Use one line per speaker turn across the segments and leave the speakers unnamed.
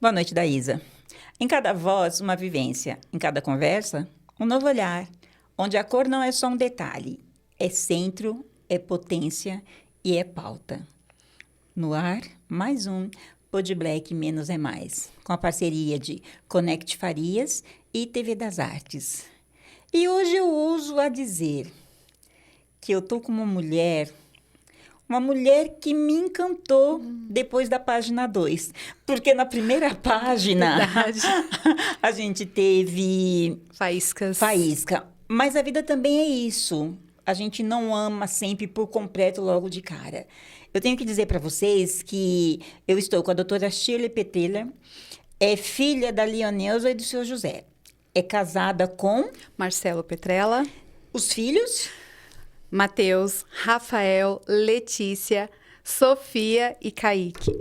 Boa noite, Daísa. Em cada voz, uma vivência. Em cada conversa, um novo olhar. Onde a cor não é só um detalhe. É centro, é potência e é pauta. No ar, mais um Pod Black Menos é Mais. Com a parceria de Conect Farias e TV das Artes. E hoje eu ouso a dizer que eu tô com uma mulher que me encantou depois da página 2. Porque na primeira página
Verdade.
a gente teve faísca. Mas a vida também é isso. A gente não ama sempre por completo logo de cara. Eu tenho que dizer para vocês que eu estou com a doutora Shirley Petrella, é filha da Leoneusa e do seu José. É casada com
Marcelo Petrella,
os filhos
Matheus, Rafael, Letícia, Sofia e Kaique.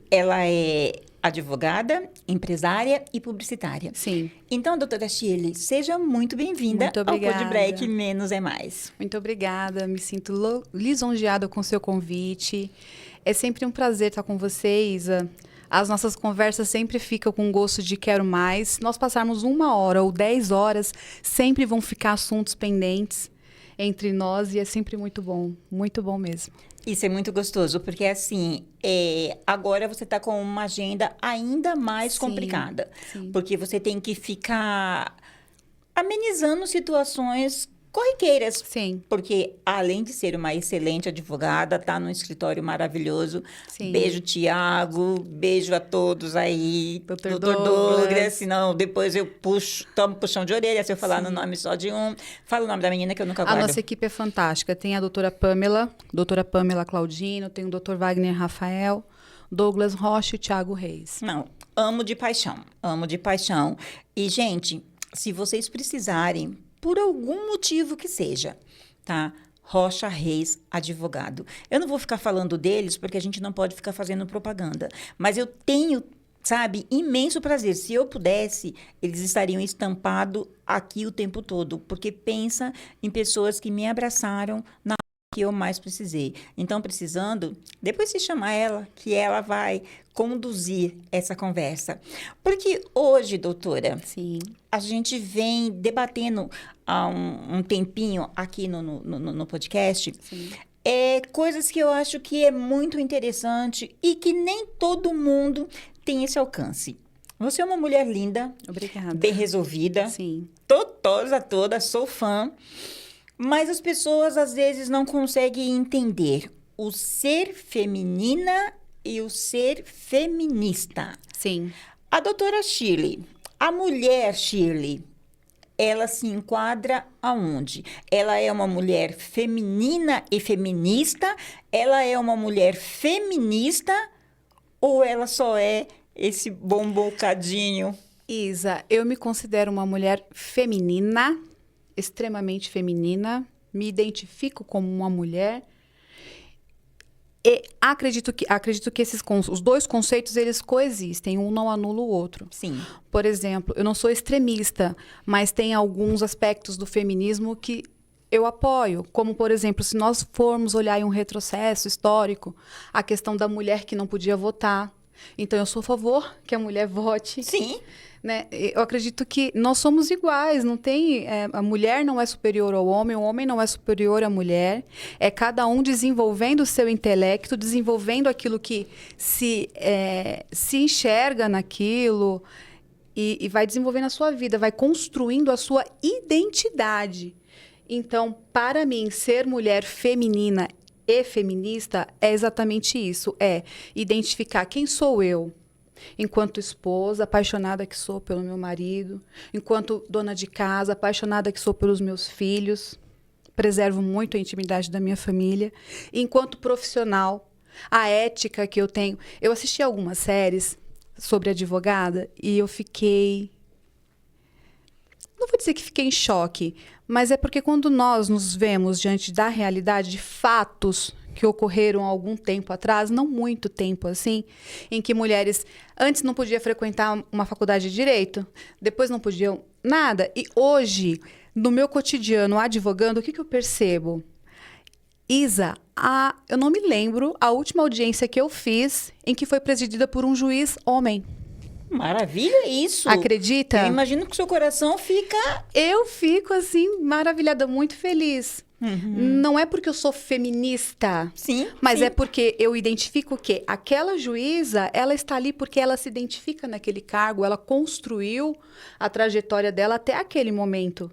Ela é advogada, empresária e publicitária.
Sim.
Então, doutora Shirley, seja muito bem-vinda
Muito
ao
obrigada.
Pod Black Menos é Mais.
Muito obrigada, me sinto lisonjeada com o seu convite. É sempre um prazer estar com você, Isa. As nossas conversas sempre ficam com gosto de quero mais. Se nós passarmos 1 hora ou 10 horas, sempre vão ficar assuntos pendentes entre nós e é sempre muito bom mesmo.
Isso é muito gostoso, porque assim, agora você está com uma agenda ainda mais
Sim,
complicada.
sim.
Porque você tem que ficar amenizando situações corriqueiras.
Sim.
Porque, além de ser uma excelente advogada, está num escritório maravilhoso.
Sim.
Beijo, Tiago. Beijo a todos aí.
Dr.
Doutor
Douglas.
Douglas. Senão, depois eu tomo puxão de orelha se eu falar no
Sim.
nome só de um. Fala o nome da menina que eu nunca
A
guardo.
nossa equipe é fantástica. Tem a doutora Pamela Claudino, tem o doutor Wagner Rafael, Douglas Rocha e Thiago Reis.
Não, amo de paixão. Amo de paixão. E, gente, se vocês precisarem, por algum motivo que seja, tá? Rocha Reis, advogado. Eu não vou ficar falando deles, porque a gente não pode ficar fazendo propaganda. Mas eu tenho, sabe, imenso prazer. Se eu pudesse, eles estariam estampados aqui o tempo todo. Porque pensa em pessoas que me abraçaram na hora que eu mais precisei. Então, precisando, depois se chamar ela, que ela vai conduzir essa conversa. Porque hoje, doutora,
Sim.
a gente vem debatendo há um tempinho aqui no podcast.
Sim.
Coisas que eu acho que é muito interessante e que nem todo mundo tem esse alcance. Você é uma mulher linda,
Obrigada.
bem resolvida,
Sim.
toda, sou fã, mas as pessoas às vezes não conseguem entender o ser feminina e o ser feminista.
Sim.
A doutora Shirley, a mulher Shirley, ela se enquadra aonde? Ela é uma mulher feminina e feminista? Ela é uma mulher feminista? Ou ela só é esse bom bocadinho?
Isa, eu me considero uma mulher feminina, extremamente feminina, me identifico como uma mulher e acredito que os dois conceitos eles coexistem, um não anula o outro.
Sim.
Por exemplo, eu não sou extremista, mas tem alguns aspectos do feminismo que eu apoio, como, por exemplo, se nós formos olhar em um retrocesso histórico, a questão da mulher que não podia votar. Então, eu sou a favor que a mulher vote.
Sim.
Né? Eu acredito que nós somos iguais, não tem, a mulher não é superior ao homem, o homem não é superior à mulher, é cada um desenvolvendo o seu intelecto, desenvolvendo aquilo que se enxerga naquilo e vai desenvolvendo a sua vida, vai construindo a sua identidade. Então, para mim, ser mulher feminina e feminista é exatamente isso, é identificar quem sou eu, enquanto esposa, apaixonada que sou pelo meu marido, enquanto dona de casa, apaixonada que sou pelos meus filhos, preservo muito a intimidade da minha família, enquanto profissional, a ética que eu tenho. Eu assisti algumas séries sobre advogada e eu fiquei... Não vou dizer que fiquei em choque, mas é porque quando nós nos vemos diante da realidade de fatos que ocorreram há algum tempo atrás, não muito tempo assim, em que mulheres antes não podiam frequentar uma faculdade de direito, depois não podiam nada. E hoje, no meu cotidiano advogando, o que eu percebo? Isa, eu não me lembro a última audiência que eu fiz em que foi presidida por um juiz homem.
Maravilha isso.
Acredita?
Eu imagino que o seu coração fica...
Eu fico, assim, maravilhada, muito feliz. Não é porque eu sou feminista,
Sim,
mas
sim.
é porque eu identifico que aquela juíza, ela está ali porque ela se identifica naquele cargo, ela construiu a trajetória dela até aquele momento.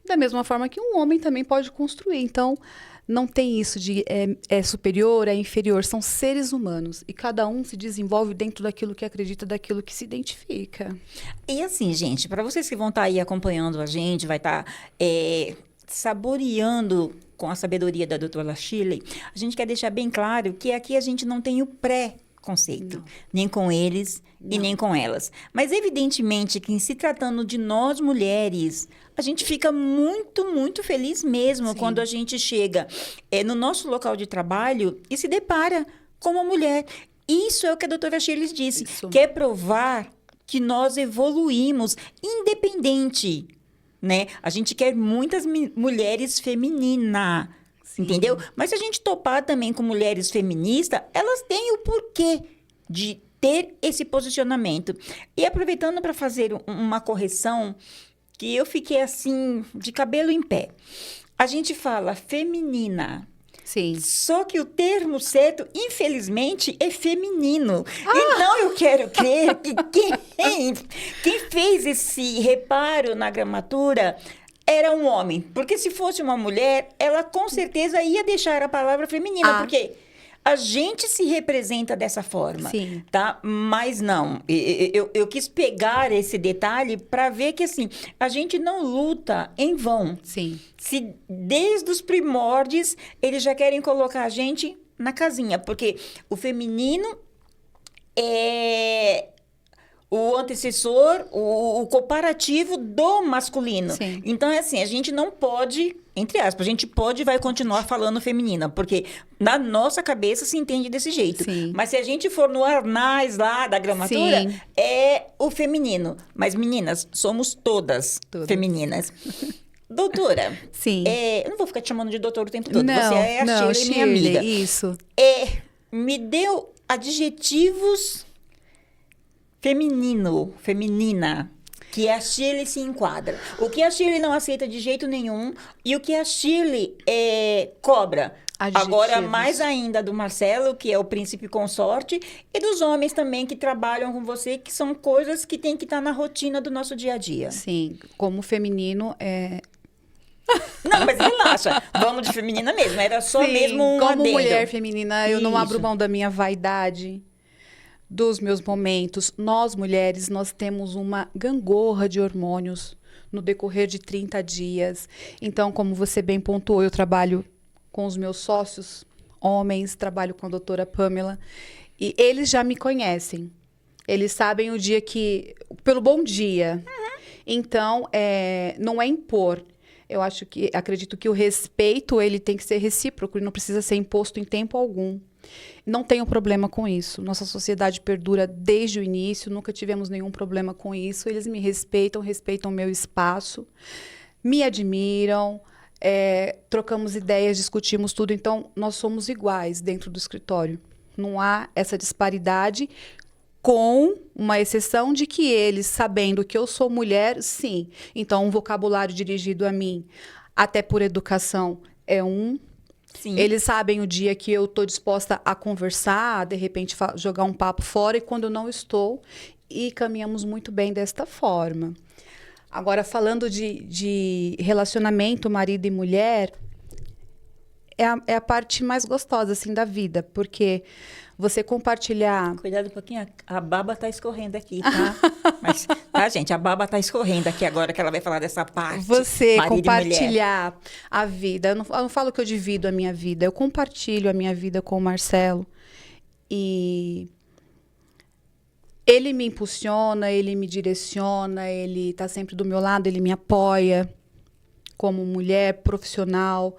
Da mesma forma que um homem também pode construir. Então, não tem isso de é superior, é inferior. São seres humanos. E cada um se desenvolve dentro daquilo que acredita, daquilo que se identifica.
E assim, gente, para vocês que vão estar aí acompanhando a gente, vai estar saboreando com a sabedoria da doutora Shirley, a gente quer deixar bem claro que aqui a gente não tem o pré-conceito, nem com eles e nem com elas. Mas evidentemente que em se tratando de nós mulheres, a gente fica muito, muito feliz mesmo
Sim.
quando a gente chega no nosso local de trabalho e se depara com uma mulher. Isso é o que a doutora Shirley disse.
Isso.
Quer provar que nós evoluímos, independente, né? A gente quer muitas mulheres femininas, entendeu? Mas se a gente topar também com mulheres feministas, elas têm o porquê de ter esse posicionamento. E aproveitando para fazer uma correção, que eu fiquei assim, de cabelo em pé. A gente fala feminina.
Sim.
Só que o termo certo, infelizmente, é feminino. Então, eu quero crer que quem fez esse reparo na gramatura era um homem. Porque se fosse uma mulher, ela com certeza ia deixar a palavra feminina. Porque a gente se representa dessa forma.
Sim.
Tá? Mas não. Eu quis pegar esse detalhe para ver que, assim, a gente não luta em vão.
Sim.
Se desde os primórdios eles já querem colocar a gente na casinha, porque o feminino é o antecessor, o comparativo do masculino.
Sim.
Então, é assim, a gente não pode, entre aspas, a gente pode e vai continuar falando feminina, porque na nossa cabeça se entende desse jeito.
Sim.
Mas se a gente for no arnaz lá da gramatura,
Sim.
é o feminino. Mas, meninas, somos todas femininas. Doutora,
Sim.
eu não vou ficar te chamando de doutor o tempo todo.
Não,
Você é a
não,
Shirley, minha amiga.
Isso.
Me deu adjetivos feminina, que a Shirley se enquadra. O que a Shirley não aceita de jeito nenhum e o que a Shirley cobra.
Adjetivos.
Agora, mais ainda do Marcelo, que é o príncipe consorte, e dos homens também que trabalham com você, que são coisas que tem que estar na rotina do nosso dia a dia.
Sim. Como feminino,
Não, mas relaxa. Vamos de feminina mesmo. Era só
Sim,
mesmo um
como
adendo.
mulher feminina, eu não
Isso.
abro mão da minha vaidade, dos meus momentos. Nós, mulheres, nós temos uma gangorra de hormônios no decorrer de 30 dias. Então, como você bem pontuou, eu trabalho com os meus sócios homens, trabalho com a doutora Pamela, e eles já me conhecem. Eles sabem o dia que... Pelo bom dia. Então, não é impor. Eu acredito que o respeito, ele tem que ser recíproco e não precisa ser imposto em tempo algum. Não tenho problema com isso. Nossa sociedade perdura desde o início, nunca tivemos nenhum problema com isso. Eles me respeitam, respeitam o meu espaço, me admiram, trocamos ideias, discutimos tudo. Então, nós somos iguais dentro do escritório. Não há essa disparidade, com uma exceção de que eles, sabendo que eu sou mulher, sim. Então, um vocabulário dirigido a mim, até por educação, é um.
Sim.
Eles sabem o dia que eu estou disposta a conversar, de repente jogar um papo fora, e quando eu não estou, e caminhamos muito bem desta forma. Agora, falando de relacionamento marido e mulher, é a parte mais gostosa, assim, da vida, porque você compartilhar...
Cuidado um pouquinho, a baba tá escorrendo aqui, tá? Mas, tá, gente? A baba tá escorrendo aqui agora que ela vai falar dessa parte.
Você
marido e
compartilhar a vida. Eu não falo que eu divido a minha vida, eu compartilho a minha vida com o Marcelo. E ele me impulsiona, ele me direciona, ele tá sempre do meu lado, ele me apoia como mulher profissional.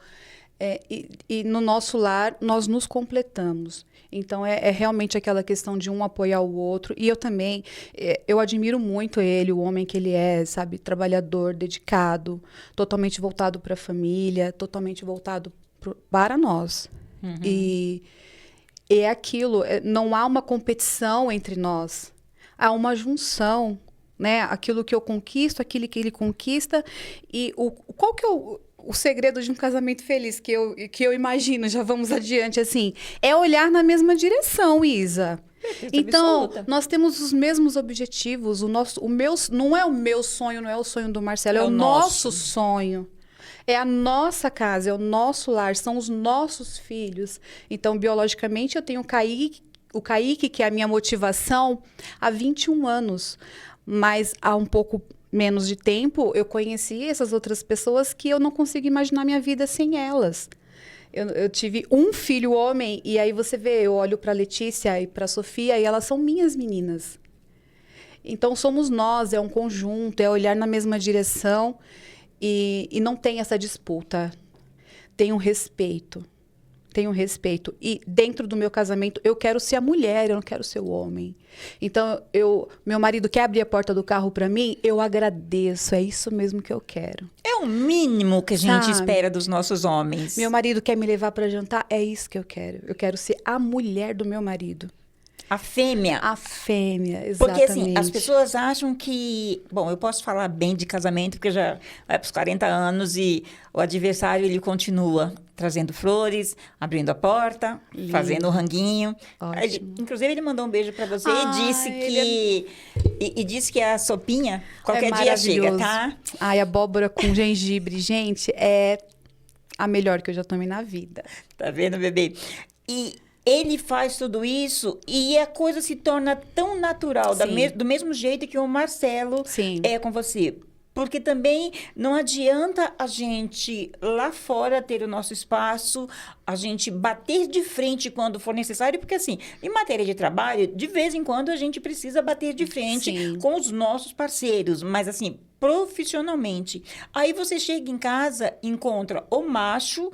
E no nosso lar, nós nos completamos. Então, é realmente aquela questão de um apoiar o outro. E eu também, eu admiro muito ele, o homem que ele é, sabe? Trabalhador, dedicado, totalmente voltado para a família, totalmente voltado para nós. E é aquilo, não há uma competição entre nós. há uma junção, né? Aquilo que eu conquisto, aquilo que ele conquista. E qual que é o segredo de um casamento feliz que eu imagino, já vamos adiante, assim, é olhar na mesma direção, Isa.
Certeza
Então,
absoluta.
nós temos os mesmos objetivos. Não é o meu sonho, não é o sonho do Marcelo, é o nosso sonho. É a nossa casa, é o nosso lar, são os nossos filhos. Então, biologicamente, eu tenho o Kaique, que é a minha motivação, há 21 anos. Mas há um pouco menos de tempo, eu conheci essas outras pessoas que eu não consigo imaginar minha vida sem elas. Eu tive um filho homem, e aí você vê, eu olho para a Letícia e para a Sofia, e elas são minhas meninas. Então, somos nós, é um conjunto, é olhar na mesma direção e não tem essa disputa. Tem um respeito. Tem um respeito. E dentro do meu casamento, eu quero ser a mulher, eu não quero ser o homem. Então, meu marido quer abrir a porta do carro para mim, eu agradeço, é isso mesmo que eu quero.
É o mínimo que a gente
Sabe?
espera dos nossos homens.
Meu marido quer me levar para jantar, é isso que eu quero. Eu quero ser a mulher do meu marido.
A fêmea.
A fêmea, exatamente.
Porque, assim, as pessoas acham que... Bom, eu posso falar bem de casamento, porque já vai para os 40 anos e o adversário, ele continua trazendo flores, abrindo a porta,
Lindo.
fazendo o ranguinho.
Ótimo.
Inclusive, ele mandou um beijo para você
Ai,
e disse que... E disse que a sopinha, qualquer
É
dia chega,
maravilhoso.
tá?
Ai, abóbora com gengibre, gente, é a melhor que eu já tomei na vida.
Tá vendo, bebê? E ele faz tudo isso e a coisa se torna tão natural,
Sim.
do mesmo jeito que o Marcelo
Sim.
é com você. Porque também não adianta a gente lá fora ter o nosso espaço, a gente bater de frente quando for necessário, porque assim, em matéria de trabalho, de vez em quando a gente precisa bater de frente
Sim.
com os nossos parceiros, mas assim, profissionalmente. Aí você chega em casa, encontra o macho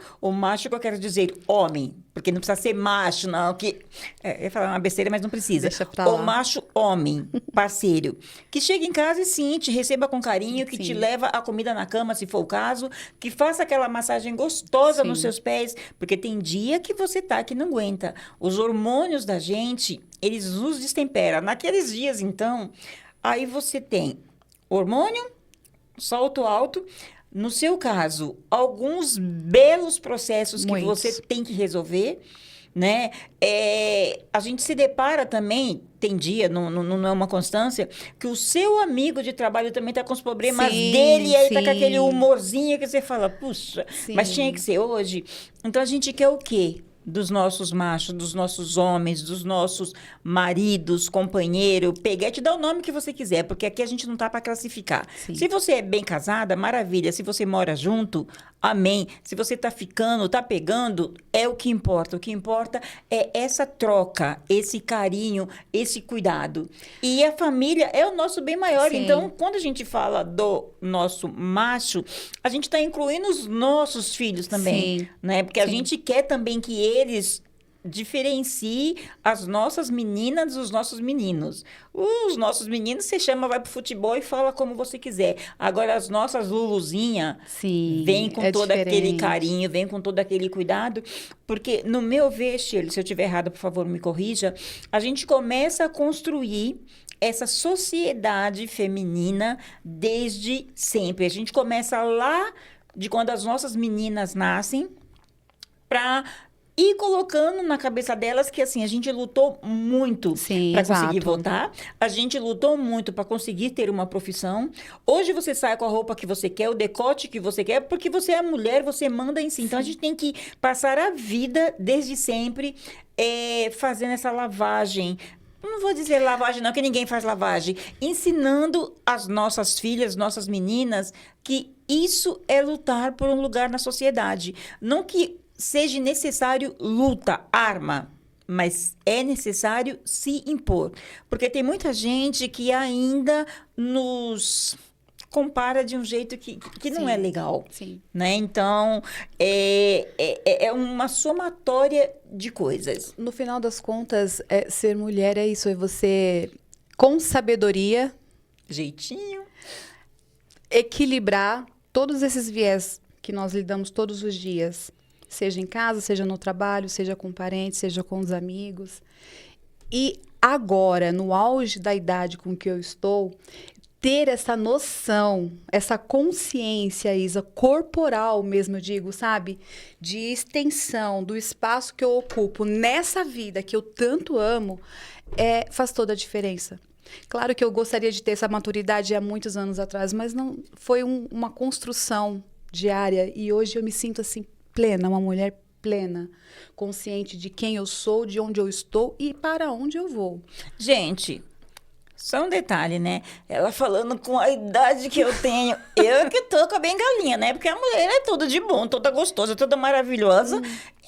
que eu quero dizer homem, porque não precisa ser macho, não, que eu ia falar uma besteira, mas não precisa.
Deixa pra
O
lá.
macho homem, parceiro, que chega em casa e sim, te receba com carinho, que
Sim.
te leva a comida na cama, se for o caso, que faça aquela massagem gostosa
Sim.
nos seus pés, porque tem dia que você tá que não aguenta. Os hormônios da gente, eles nos destemperam. Naqueles dias, então, aí você tem hormônio, salto alto. No seu caso, alguns belos processos que
Muitos.
você tem que resolver, né? A gente se depara também, tem dia, não é uma constância, que o seu amigo de trabalho também está com os problemas
Sim,
dele, e aí tá com
sim.
aquele humorzinho que você fala, puxa,
Sim.
mas tinha que ser hoje. Então, a gente quer o quê? Dos nossos machos, dos nossos homens, dos nossos maridos, companheiro, peguete, dá o nome que você quiser, porque aqui a gente não tá para classificar.
Sim.
Se você é bem casada, maravilha. Se você mora junto, amém. Se você tá ficando, tá pegando, é o que importa. O que importa é essa troca, esse carinho, esse cuidado. E a família é o nosso bem maior.
Sim.
Então, quando a gente fala do nosso macho, a gente está incluindo os nossos filhos também,
Sim.
né? Porque a
Sim.
gente quer também que eles diferenciem as nossas meninas dos nossos meninos. Os nossos meninos, você chama, vai pro futebol e fala como você quiser. Agora, as nossas Luluzinha,
Sim,
vem com
é
todo aquele
diferente.
carinho, vem com todo aquele cuidado, porque no meu ver, Shirley, se eu estiver errada, por favor, me corrija, a gente começa a construir essa sociedade feminina desde sempre. A gente começa lá de quando as nossas meninas nascem, para ir colocando na cabeça delas que assim a gente lutou muito
Sim,
para conseguir
exato.
votar, a gente lutou muito para conseguir ter uma profissão. Hoje você sai com a roupa que você quer, o decote que você quer, porque você é mulher, você manda em si. Então a gente tem que passar a vida desde sempre fazendo essa lavagem. Não vou dizer lavagem, não, que ninguém faz lavagem. Ensinando as nossas filhas, nossas meninas, que isso é lutar por um lugar na sociedade. Não que seja necessário luta, arma, mas é necessário se impor. Porque tem muita gente que ainda nos compara de um jeito que não é legal.
Sim.
Né? Então, é uma somatória de coisas.
No final das contas, ser mulher é isso, é você, com sabedoria,
Jeitinho.
equilibrar todos esses viés que nós lidamos todos os dias, seja em casa, seja no trabalho, seja com parentes, seja com os amigos, e agora, no auge da idade com que eu estou, ter essa noção, essa consciência, Isa, corporal mesmo, eu digo, sabe? De extensão do espaço que eu ocupo nessa vida que eu tanto amo, faz toda a diferença. Claro que eu gostaria de ter essa maturidade há muitos anos atrás, mas não foi uma construção diária. E hoje eu me sinto assim, plena, uma mulher plena, consciente de quem eu sou, de onde eu estou e para onde eu vou.
Gente, só um detalhe, né? Ela falando com a idade que eu tenho. Eu que tô com a bengalinha, né? Porque a mulher é toda de bom, toda gostosa, toda maravilhosa.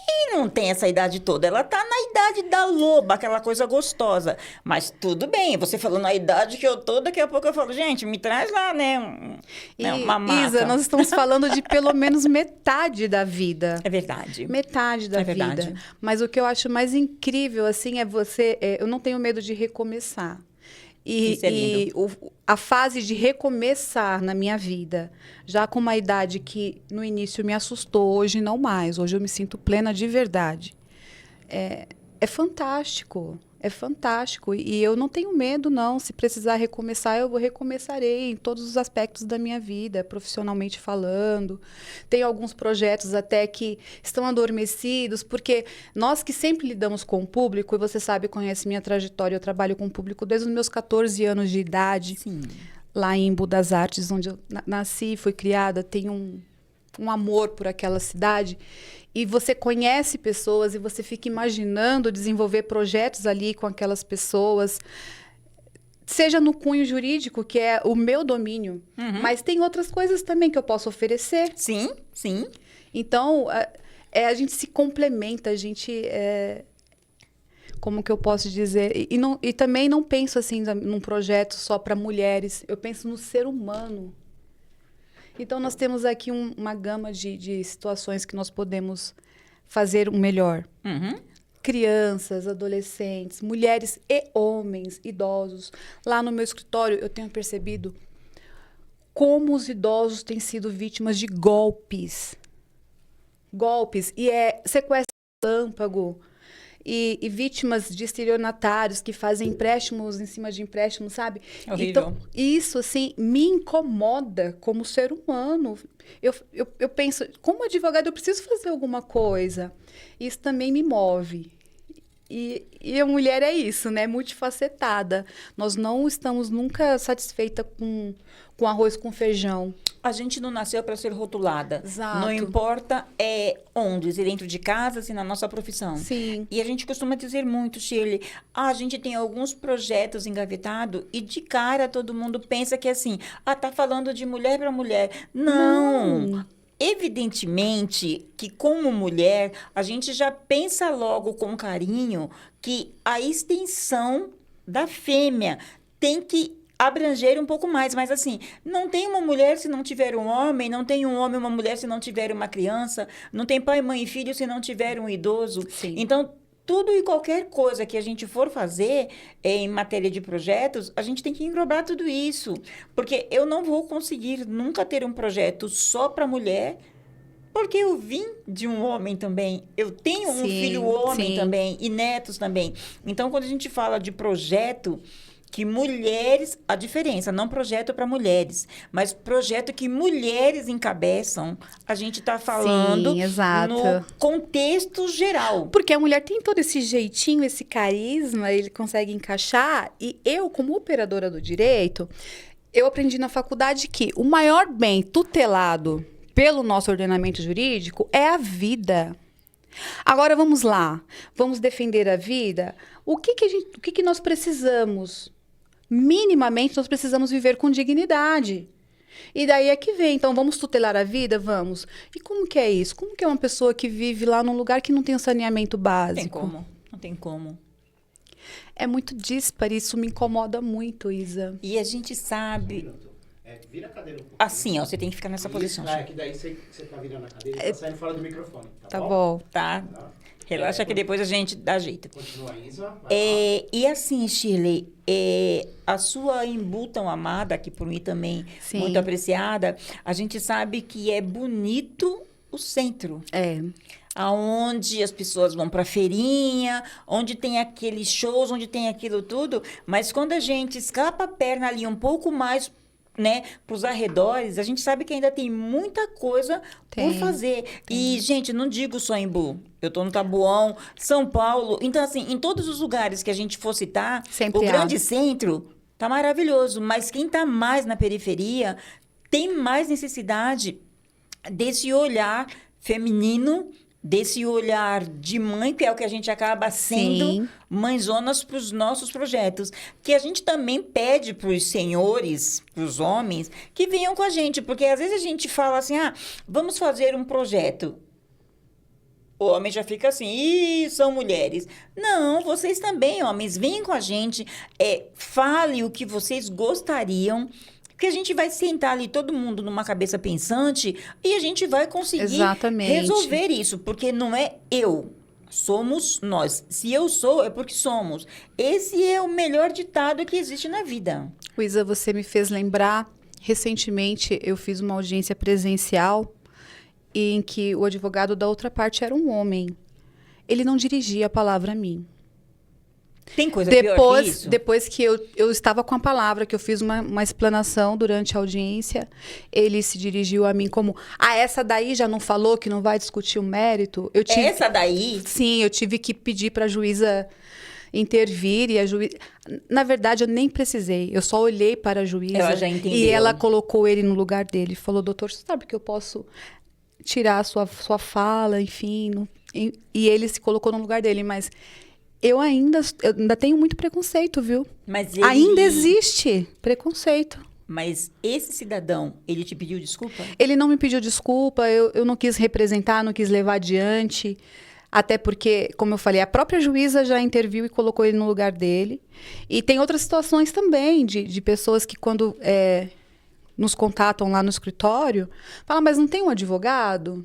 E não tem essa idade toda. Ela tá na idade da loba, aquela coisa gostosa. Mas tudo bem, você falando a idade que eu tô, daqui a pouco eu falo, gente, me traz lá, né? Uma maca.
Isa, nós estamos falando de pelo menos metade da vida.
É verdade.
Metade da vida.
Verdade.
Mas o que eu acho mais incrível, assim, eu não tenho medo de recomeçar.
Isso é lindo.
A fase de recomeçar na minha vida, já com uma idade que no início me assustou, hoje não mais. Hoje eu me sinto plena de verdade. É fantástico. É fantástico. E eu não tenho medo, não. Se precisar recomeçar, eu recomeçarei em todos os aspectos da minha vida, profissionalmente falando. Tenho alguns projetos até que estão adormecidos, porque nós que sempre lidamos com o público, e você sabe, conhece minha trajetória, eu trabalho com o público desde os meus 14 anos de idade.
Sim.
Lá em Embu das Artes, onde eu nasci, fui criada, tenho um amor por aquela cidade. E você conhece pessoas e você fica imaginando desenvolver projetos ali com aquelas pessoas, seja no cunho jurídico, que é o meu domínio, mas tem outras coisas também que eu posso oferecer.
Sim, sim.
Então, a gente se complementa, a gente... como que eu posso dizer? E também não penso assim num projeto só para mulheres, eu penso no ser humano. Então, nós temos aqui uma gama de situações que nós podemos fazer o melhor. Crianças, adolescentes, mulheres e homens, idosos. Lá no meu escritório, eu tenho percebido como os idosos têm sido vítimas de golpes. Golpes. E sequestro relâmpago. E vítimas de estelionatários que fazem empréstimos em cima de empréstimos, sabe?
Horrível.
Então, isso, assim, me incomoda como ser humano. Eu penso, como advogado, eu preciso fazer alguma coisa. Isso também me move. E a mulher é isso, né? Multifacetada. Nós não estamos nunca satisfeitas com arroz com feijão.
A gente não nasceu para ser rotulada.
Exato.
Não importa onde, se dentro de casa, se na nossa profissão.
Sim.
E a gente costuma dizer muito, Shirley, a gente tem alguns projetos engavetados e de cara todo mundo pensa que assim, tá falando de mulher para mulher. Não. Evidentemente que, como mulher, a gente já pensa logo com carinho que a extensão da fêmea tem que abranger um pouco mais, mas assim, não tem uma mulher se não tiver um homem, não tem um homem uma mulher se não tiver uma criança, não tem pai, mãe e filho se não tiver um idoso.
Sim.
Então, tudo e qualquer coisa que a gente for fazer em matéria de projetos, a gente tem que englobar tudo isso. Porque eu não vou conseguir nunca ter um projeto só para mulher, porque eu vim de um homem também. Eu tenho um filho homem também e netos também. Então, quando a gente fala de projeto, que mulheres, a diferença, não projeto para mulheres, mas projeto que mulheres encabeçam, a gente está falando no contexto geral.
Porque a mulher tem todo esse jeitinho, esse carisma, ele consegue encaixar, e eu, como operadora do direito, eu aprendi na faculdade que o maior bem tutelado pelo nosso ordenamento jurídico é a vida. Agora, vamos lá, vamos defender a vida. O que nós precisamos? Minimamente, nós precisamos viver com dignidade. E daí é que vem. Então, vamos tutelar a vida? Vamos. E como que é isso? Como que é uma pessoa que vive lá num lugar que não tem um saneamento básico?
Não tem como. Não tem como.
É muito dísparo. Isso me incomoda muito, Isa.
E a gente sabe...
Vira a cadeira um pouco.
Assim, ó. Você tem que ficar nessa posição.
Que daí você tá virando a cadeira e tá saindo fora do microfone.
Tá bom.
Tá. Relaxa que depois a gente dá jeito.
Continua, Isa.
E assim, Shirley, a sua Embu tão amada, que por mim também muito apreciada, a gente sabe que é bonito o centro. aonde as pessoas vão para feirinha, onde tem aqueles shows, onde tem aquilo tudo, mas quando a gente escapa a perna ali um pouco mais, né, para os arredores, a gente sabe que ainda tem muita coisa por fazer. E, gente, não digo só em Embu. Eu tô no Taboão, São Paulo. Então, assim, em todos os lugares que a gente for citar,
Sempre
o
há.
grande centro tá maravilhoso, mas quem tá mais na periferia tem mais necessidade desse olhar feminino, desse olhar de mãe, que é o que a gente acaba sendo,
Sim.
mãezonas para os nossos projetos. Que a gente também pede para os senhores, para os homens, que venham com a gente. Porque às vezes a gente fala assim, vamos fazer um projeto. O homem já fica assim, são mulheres. Não, vocês também, homens, venham com a gente, fale o que vocês gostariam, porque a gente vai sentar ali todo mundo numa cabeça pensante e a gente vai conseguir
Exatamente.
resolver isso, porque não é eu, somos nós. Se eu sou, é porque somos. Esse é o melhor ditado que existe na vida.
Luísa, você me fez lembrar, recentemente eu fiz uma audiência presencial em que o advogado da outra parte era um homem. Ele não dirigia a palavra a mim.
Tem coisa pior que isso?
Depois que eu estava com a palavra, que eu fiz uma explanação durante a audiência, ele se dirigiu a mim como, essa daí já não falou que não vai discutir o mérito?
Essa daí?
Sim, eu tive que pedir para a juíza intervir e a juíza... Na verdade, eu nem precisei. Eu só olhei para a juíza.
Ela já entendeu.
E ela colocou ele no lugar dele. Falou, doutor, você sabe que eu posso tirar a sua fala, enfim. E ele se colocou no lugar dele, mas... Eu ainda tenho muito preconceito, viu?
Mas
ainda existe preconceito.
Mas esse cidadão, ele te pediu desculpa?
Ele não me pediu desculpa, eu não quis representar, não quis levar adiante. Até porque, como eu falei, a própria juíza já interviu e colocou ele no lugar dele. E tem outras situações também de pessoas que quando nos contatam lá no escritório, falam, mas não tem um advogado?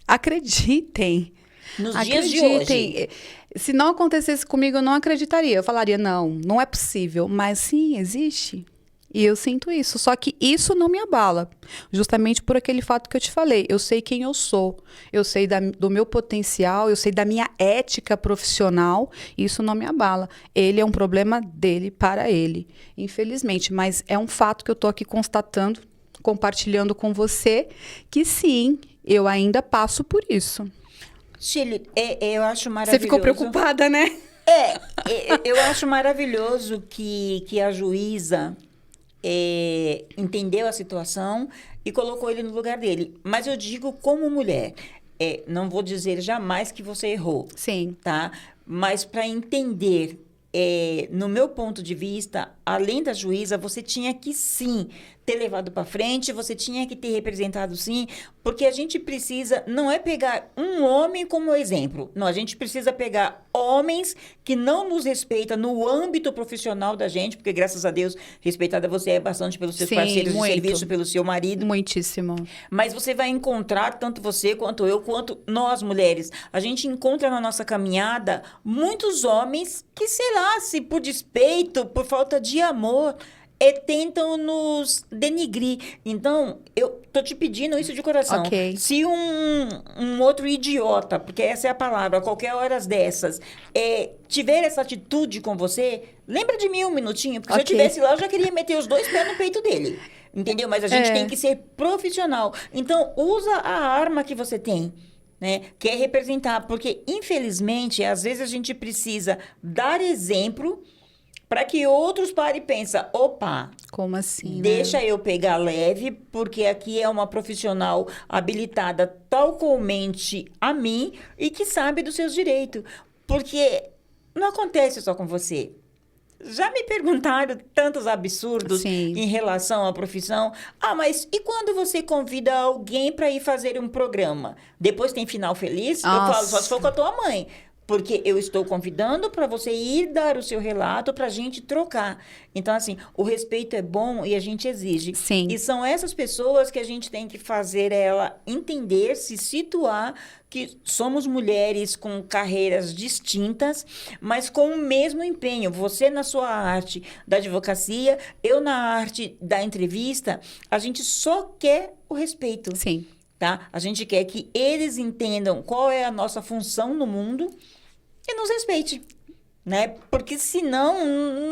Acreditem.
Nos dias de hoje.
Se não acontecesse comigo, eu não acreditaria. Eu falaria, não é possível. Mas sim, existe. E eu sinto isso. Só que isso não me abala. Justamente por aquele fato que eu te falei. Eu sei quem eu sou. Eu sei do meu potencial. Eu sei da minha ética profissional. E isso não me abala. Ele é um problema dele para ele. Infelizmente. Mas é um fato que eu estou aqui constatando, compartilhando com você, que sim, eu ainda passo por isso.
Shirley, eu acho maravilhoso.
Você ficou preocupada, né?
Eu acho maravilhoso que a juíza entendeu a situação e colocou ele no lugar dele. Mas eu digo como mulher, não vou dizer jamais que você errou.
Sim.
Tá? Mas para entender, no meu ponto de vista, além da juíza, você tinha que sim ter levado para frente, você tinha que ter representado sim, porque a gente precisa, não é pegar um homem como exemplo, não, a gente precisa pegar homens que não nos respeitam no âmbito profissional da gente, porque graças a Deus, respeitada você é bastante pelos seus parceiros de serviço, pelo seu marido.
Muitíssimo.
Mas você vai encontrar, tanto você quanto eu, quanto nós mulheres, a gente encontra na nossa caminhada muitos homens que, sei lá, se por despeito, por falta de amor, tentam nos denigrir. Então, eu tô te pedindo isso de coração.
Okay.
Se um outro idiota, porque essa é a palavra, a qualquer horas dessas, tiver essa atitude com você, lembra de mim um minutinho, porque se eu estivesse lá, eu já queria meter os 2 pés no peito dele. Entendeu? Mas a gente tem que ser profissional. Então, usa a arma que você tem. Né? Que é representar, porque infelizmente às vezes a gente precisa dar exemplo para que outros parem e pensem, opa,
como assim,
deixa eu pegar leve, porque aqui é uma profissional habilitada talmente a mim e que sabe dos seus direitos, porque não acontece só com você. Já me perguntaram tantos absurdos em relação à profissão. Mas e quando você convida alguém para ir fazer um programa? Depois tem final feliz?
Nossa.
Eu falo, só se for com a tua mãe. Porque eu estou convidando para você ir dar o seu relato para a gente trocar. Então, assim, o respeito é bom e a gente exige.
Sim.
E são essas pessoas que a gente tem que fazer ela entender, se situar, que somos mulheres com carreiras distintas, mas com o mesmo empenho. Você na sua arte da advocacia, eu na arte da entrevista, a gente só quer o respeito.
Sim.
tá? A gente quer que eles entendam qual é a nossa função no mundo e nos respeite, né? Porque senão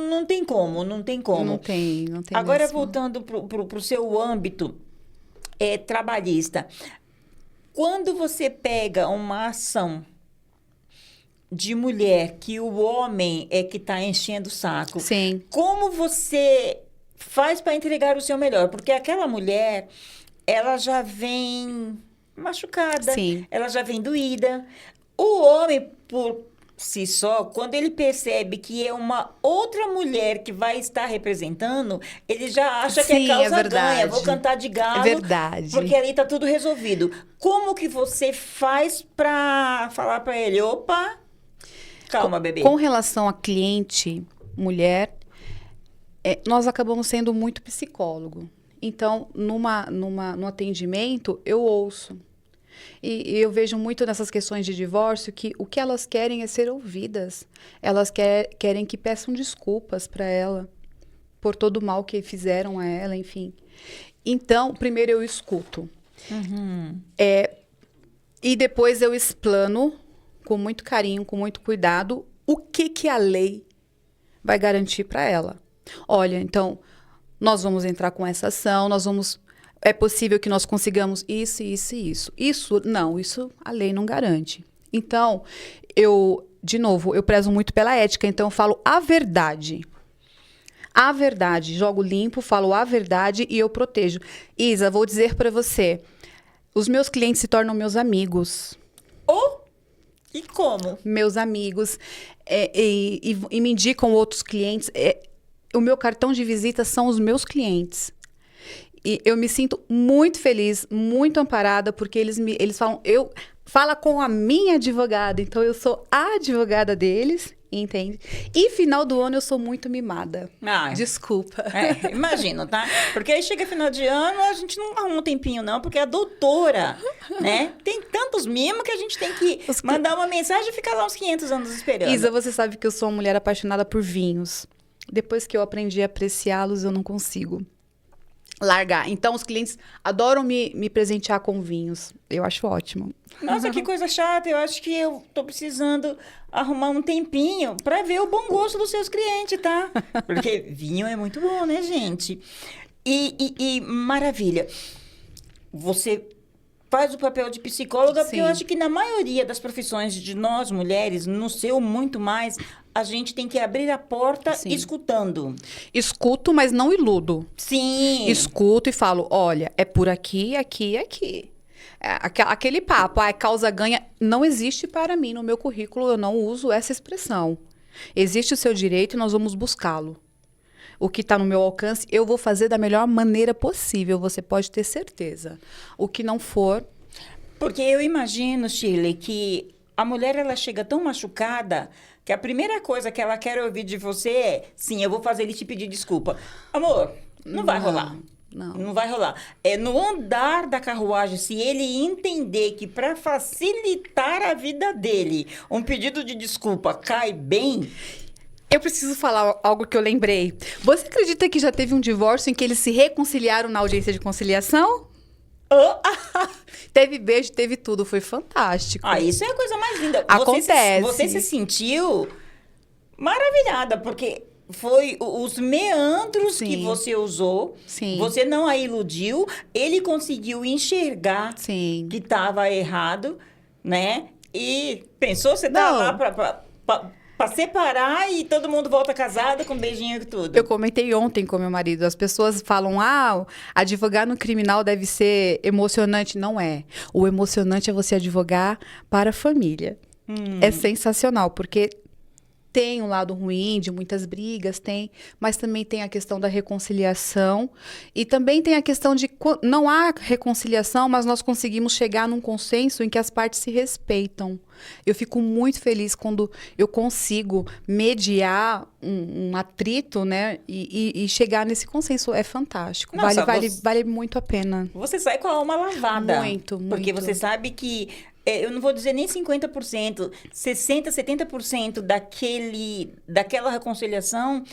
não tem como, não tem como.
Não tem
Agora,
mesmo.
voltando pro seu âmbito trabalhista, quando você pega uma ação de mulher que o homem é que está enchendo o saco,
Sim.
como você faz para entregar o seu melhor? Porque aquela mulher, ela já vem machucada,
Sim.
ela já vem doída. O homem, por si só, quando ele percebe que é uma outra mulher que vai estar representando, ele já acha que
Sim,
é
é
causa
verdade.
ganha, vou cantar de galo,
É verdade.
porque ali tá tudo resolvido. Como que você faz para falar para ele, opa, calma, bebê.
Com relação a cliente, mulher, nós acabamos sendo muito psicólogo. Então, no atendimento, eu ouço. E eu vejo muito nessas questões de divórcio que o que elas querem é ser ouvidas. Elas querem que peçam desculpas para ela por todo o mal que fizeram a ela, enfim. Então, primeiro eu escuto. E depois eu explano com muito carinho, com muito cuidado, o que a lei vai garantir para ela. Olha, então, nós vamos entrar com essa ação, é possível que nós consigamos isso, isso e isso. Isso a lei não garante. Então, de novo, eu prezo muito pela ética, então eu falo a verdade. A verdade, jogo limpo, falo a verdade e eu protejo. Isa, vou dizer para você, os meus clientes se tornam meus amigos.
E como?
Meus amigos, e me indicam outros clientes. O meu cartão de visita são os meus clientes. E eu me sinto muito feliz, muito amparada, porque eles falam, fala com a minha advogada, então eu sou a advogada deles, entende? E final do ano eu sou muito mimada. Desculpa.
Imagino, tá? Porque aí chega final de ano, a gente não arruma um tempinho não, porque a doutora, né? Tem tantos mimos que a gente tem que mandar uma mensagem e ficar lá uns 500 anos esperando.
Isa, você sabe que eu sou uma mulher apaixonada por vinhos. Depois que eu aprendi a apreciá-los, eu não consigo largar. Então, os clientes adoram me presentear com vinhos. Eu acho ótimo.
Nossa, que coisa chata. Eu acho que eu tô precisando arrumar um tempinho para ver o bom gosto dos seus clientes, tá? Porque vinho é muito bom, né, gente? E maravilha. Você faz o papel de psicóloga, porque eu acho que na maioria das profissões de nós, mulheres, no seu muito mais, a gente tem que abrir a porta escutando.
Escuto, mas não iludo.
Sim.
Escuto e falo, olha, é por aqui, aqui e aqui. Aquele papo, a causa ganha, não existe para mim no meu currículo, eu não uso essa expressão. Existe o seu direito e nós vamos buscá-lo. O que está no meu alcance, eu vou fazer da melhor maneira possível, você pode ter certeza. O que não for...
Porque eu imagino, Shirley, que a mulher, ela chega tão machucada que a primeira coisa que ela quer ouvir de você é, sim, eu vou fazer ele te pedir desculpa. Amor, não vai rolar. Não vai rolar. É no andar da carruagem, se ele entender que para facilitar a vida dele, um pedido de desculpa cai bem...
Eu preciso falar algo que eu lembrei. Você acredita que já teve um divórcio em que eles se reconciliaram na audiência de conciliação? Teve beijo, teve tudo. Foi fantástico.
Isso é a coisa mais linda.
Acontece.
Você se sentiu maravilhada, porque foi os meandros que você usou.
Sim.
Você não a iludiu. Ele conseguiu enxergar que estava errado, né? E pensou, você tá lá para separar e todo mundo volta casado com beijinho e tudo.
Eu comentei ontem com meu marido. As pessoas falam, advogar no criminal deve ser emocionante. Não é. O emocionante é você advogar para a família. É sensacional, porque tem um lado ruim de muitas brigas, mas também tem a questão da reconciliação e também tem a questão de não há reconciliação, mas nós conseguimos chegar num consenso em que as partes se respeitam. Eu fico muito feliz quando eu consigo mediar um atrito, né, e chegar nesse consenso. É fantástico. Nossa, vale muito a pena.
Você sai com a alma lavada.
Muito.
Porque você sabe que eu não vou dizer nem 50%, 60%, 70% daquela reconciliação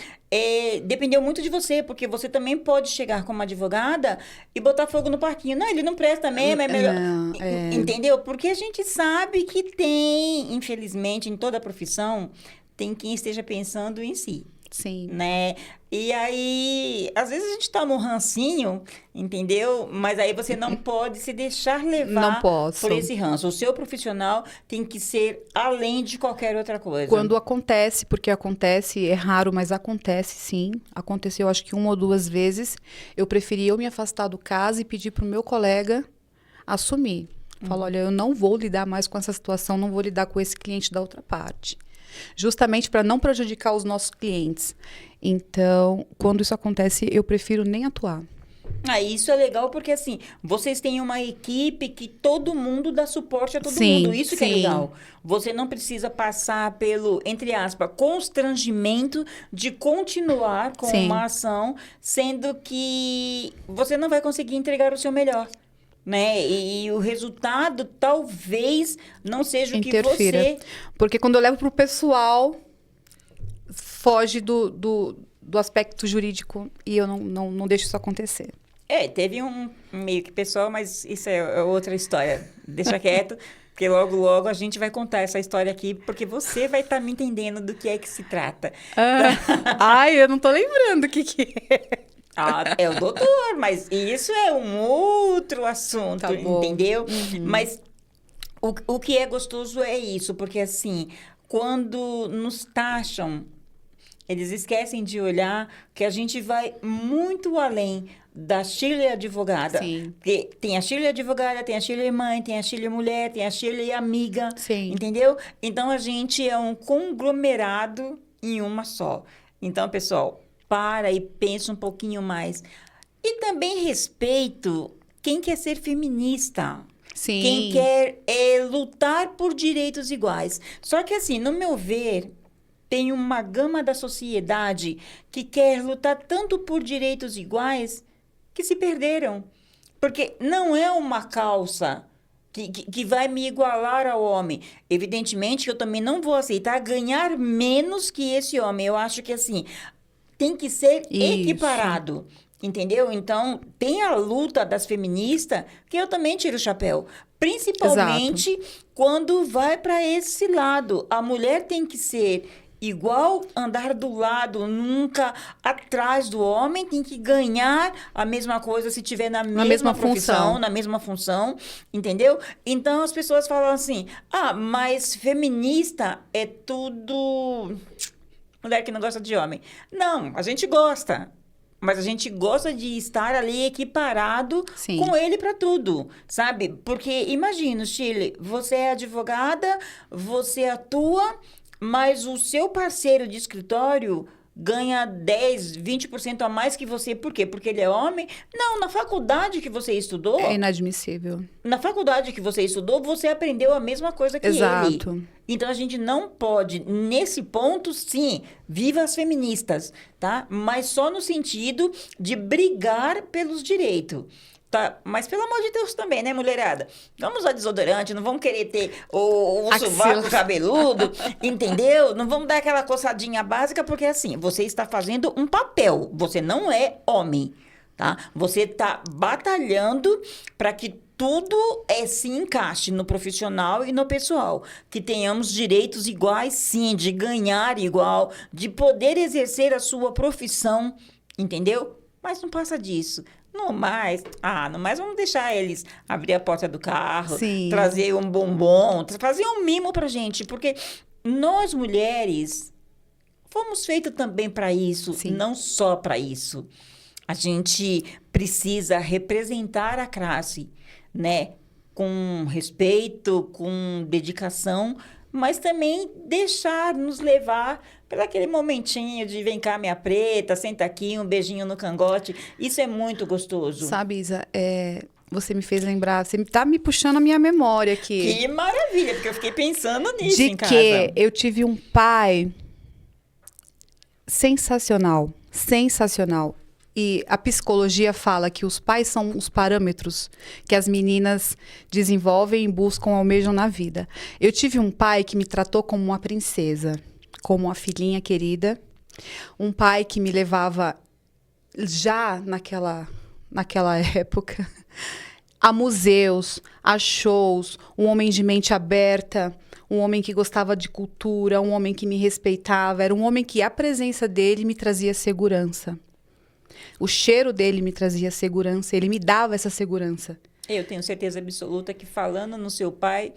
dependeu muito de você, porque você também pode chegar como advogada e botar fogo no parquinho. Não, ele não presta mesmo, é melhor.
Não,
Entendeu? Porque a gente sabe que tem, infelizmente, em toda a profissão, tem quem esteja pensando em si.
Sim.
Né? E aí, às vezes a gente toma um rancinho, entendeu? Mas aí você não pode se deixar levar
Não posso.
por esse ranço. O seu profissional tem que ser além de qualquer outra coisa.
Quando acontece, porque acontece, é raro, mas acontece sim. Aconteceu acho que 1 ou 2 vezes. Eu preferi eu me afastar do caso e pedir para o meu colega assumir. Falar, olha, eu não vou lidar mais com essa situação, não vou lidar com esse cliente da outra parte. Justamente para não prejudicar os nossos clientes. Então, quando isso acontece, eu prefiro nem atuar.
Isso é legal porque, assim, vocês têm uma equipe que todo mundo dá suporte a todo
Sim,
mundo. Isso que é
sim.
legal. Você não precisa passar pelo, entre aspas, constrangimento de continuar com
Sim.
uma ação, sendo que você não vai conseguir entregar o seu melhor. Né? E o resultado talvez não seja o que
Interfira.
você...
Porque quando eu levo para o pessoal, foge do aspecto jurídico e eu não deixo isso acontecer.
Teve um meio que pessoal, mas isso é outra história. Deixa quieto, porque logo, logo a gente vai contar essa história aqui, porque você vai estar me entendendo do que é que se trata.
Ai, eu não tô lembrando o que é.
É o doutor, mas isso é um outro assunto,
Tá bom.
entendeu? Mas o que é gostoso é isso, porque assim, quando nos taxam, eles esquecem de olhar que a gente vai muito além da Shirley advogada.
Sim.
Porque tem a Shirley advogada, tem a Shirley mãe, tem a Shirley mulher, tem a Shirley amiga.
Sim.
Entendeu? Então, a gente é um conglomerado em uma só. Então, pessoal, para e pensa um pouquinho mais. E também respeito quem quer ser feminista.
Sim.
Quem quer lutar por direitos iguais. Só que, assim, no meu ver, tem uma gama da sociedade que quer lutar tanto por direitos iguais que se perderam. Porque não é uma calça que vai me igualar ao homem. Evidentemente que eu também não vou aceitar ganhar menos que esse homem. Eu acho que, assim, tem que ser equiparado. Entendeu? Então, tem a luta das feministas, que eu também tiro o chapéu. Principalmente quando vai para esse lado. A mulher tem que ser igual, andar do lado, nunca atrás do homem, tem que ganhar a mesma coisa se tiver na mesma profissão,
função.
na mesma função, entendeu? Então, as pessoas falam assim, mas feminista é tudo mulher que não gosta de homem. Não, a gente gosta. Mas a gente gosta de estar ali equiparado
Sim.
com ele para tudo, sabe? Porque, imagina, Shirley, você é advogada, você atua, mas o seu parceiro de escritório ganha 10, 20% a mais que você. Por quê? Porque ele é homem? Não, na faculdade que você estudou...
É inadmissível.
Na faculdade que você estudou, você aprendeu a mesma coisa que
Exato.
ele. Então, a gente não pode, nesse ponto, sim, viva as feministas, tá? Mas só no sentido de brigar pelos direitos. Tá, mas pelo amor de Deus também, né, mulherada? Vamos usar desodorante, não vamos querer ter o sovaco cabeludo, entendeu? Não vamos dar aquela coçadinha básica, porque assim, você está fazendo um papel, você não é homem, tá? Você está batalhando para que tudo se encaixe no profissional e no pessoal. Que tenhamos direitos iguais, sim, de ganhar igual, de poder exercer a sua profissão, entendeu? Mas não passa disso. No mais, vamos deixar eles abrir a porta do carro,
Sim.
trazer um bombom, fazer um mimo pra gente, porque nós mulheres fomos feitas também para isso,
Sim.
não só para isso. A gente precisa representar a classe, né? Com respeito, com dedicação, mas também deixar nos levar por aquele momentinho de vem cá, minha preta, senta aqui, um beijinho no cangote. Isso é muito gostoso.
Sabe, Isa, você me fez lembrar, você tá me puxando a minha memória aqui.
Que maravilha, porque eu fiquei pensando nisso
De
em casa.
que eu tive um pai sensacional, sensacional. E a psicologia fala que os pais são os parâmetros que as meninas desenvolvem, buscam, almejam na vida. Eu tive um pai que me tratou como uma princesa, como uma filhinha querida. Um pai que me levava já naquela época a museus, a shows, um homem de mente aberta, um homem que gostava de cultura, um homem que me respeitava. Era um homem que a presença dele me trazia segurança. O cheiro dele me trazia segurança, ele me dava essa segurança.
Eu tenho certeza absoluta que falando no seu pai,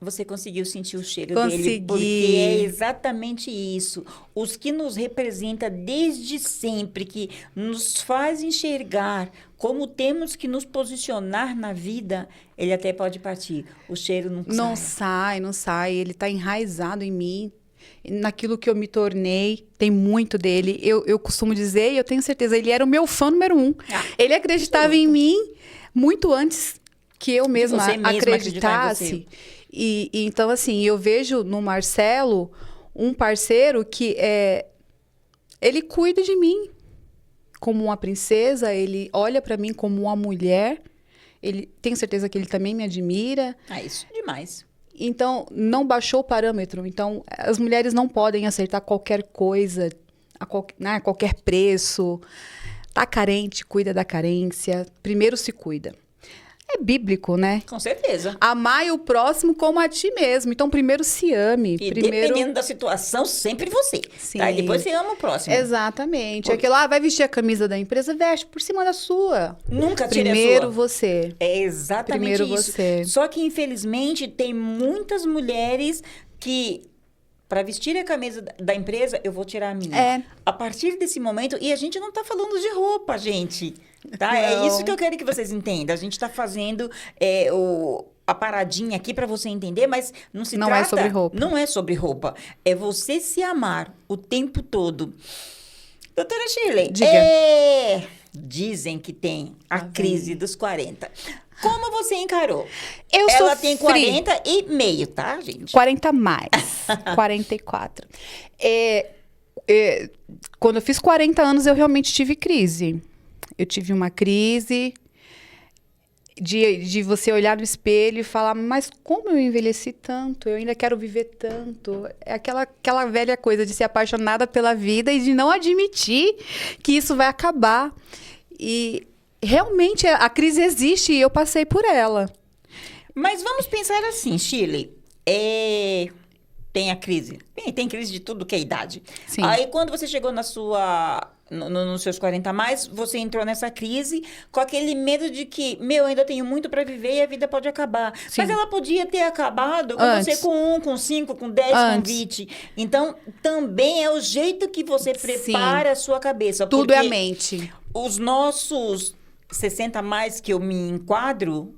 você conseguiu sentir o cheiro
Consegui.
dele. Porque é exatamente isso. Os que nos representa desde sempre, que nos faz enxergar como temos que nos posicionar na vida, ele até pode partir. O cheiro não sai.
Não sai. Ele está enraizado em mim. Naquilo que eu me tornei, tem muito dele. Eu costumo dizer, e eu tenho certeza, ele era o meu fã número 1. Ele acreditava em mim muito antes que eu mesma acreditasse. E então, assim, eu vejo no Marcelo um parceiro que ele cuida de mim como uma princesa, ele olha para mim como uma mulher. Tenho certeza que ele também me admira.
Isso é demais.
Então, não baixou o parâmetro. Então, as mulheres não podem acertar qualquer coisa, a qualquer preço. Tá carente, cuida da carência. Primeiro se cuida. É bíblico, né?
Com certeza.
Amai o próximo como a ti mesmo. Então, primeiro se ame.
E
primeiro...
dependendo da situação, sempre você.
Sim.
Tá? E depois você ama o próximo.
Exatamente. Aquilo, vai vestir a camisa da empresa, veste por cima da sua.
Nunca tire
Primeiro
a sua.
você.
É exatamente
Primeiro
isso.
você.
Só que, infelizmente, tem muitas mulheres que, para vestir a camisa da empresa, eu vou tirar a minha. A partir desse momento, e a gente não está falando de roupa, gente. Tá? É isso que eu quero que vocês entendam. A gente está fazendo a paradinha aqui para você entender, mas não se trata...
Não é sobre roupa.
Não é sobre roupa. É você se amar o tempo todo. Doutora Shirley,
Diga.
Dizem que tem a crise dos 40. Como você encarou?
Eu
Ela
sofri.
tem 40 e meio, tá, gente?
40 mais. 44. Quando eu fiz 40 anos, eu realmente tive crise. Eu tive uma crise de você olhar no espelho e falar, mas como eu envelheci tanto? Eu ainda quero viver tanto. É aquela velha coisa de ser apaixonada pela vida e de não admitir que isso vai acabar. E realmente a crise existe e eu passei por ela.
Mas vamos pensar assim, Shirley. Tem a crise. Tem crise de tudo que é idade.
Sim.
Aí, quando você chegou nos seus 40 a mais, você entrou nessa crise com aquele medo de que, ainda tenho muito para viver e a vida pode acabar.
Sim.
Mas ela podia ter acabado com
Antes.
você com 1, com 5, com 10,
Antes.
com 20. Então, também é o jeito que você prepara a sua cabeça.
Tudo é a
porque
mente.
os nossos 60 a mais que eu me enquadro,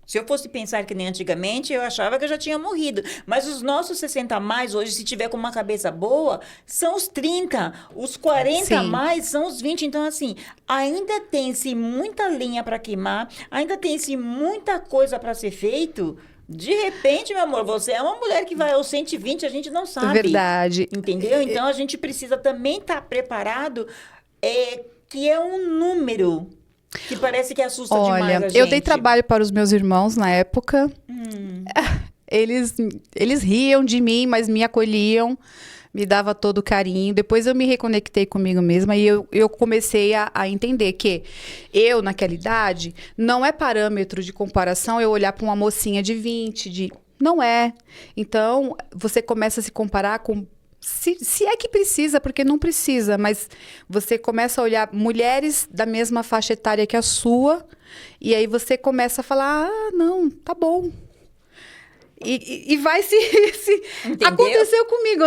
se eu fosse pensar que nem antigamente, eu achava que eu já tinha morrido. Mas os nossos 60 a mais, hoje, se tiver com uma cabeça boa, são os 30. Os 40 a
Sim.
mais são os 20. Então, assim, ainda tem-se muita lenha para queimar, ainda tem-se muita coisa para ser feito. De repente, meu amor, você é uma mulher que vai aos 120, a gente não sabe.
Verdade.
Entendeu? Então, a gente precisa também estar preparado, que é um número que parece que assusta demais a gente.
Eu dei trabalho para os meus irmãos na época. Eles riam de mim, mas me acolhiam, me dava todo o carinho. Depois eu me reconectei comigo mesma e eu comecei a entender que eu, naquela idade, não é parâmetro de comparação eu olhar para uma mocinha de 20, não é. Então, você começa a se comparar com... Se é que precisa, porque não precisa, mas você começa a olhar mulheres da mesma faixa etária que a sua, e aí você começa a falar, não, tá bom. E vai se
Entendeu?
aconteceu comigo.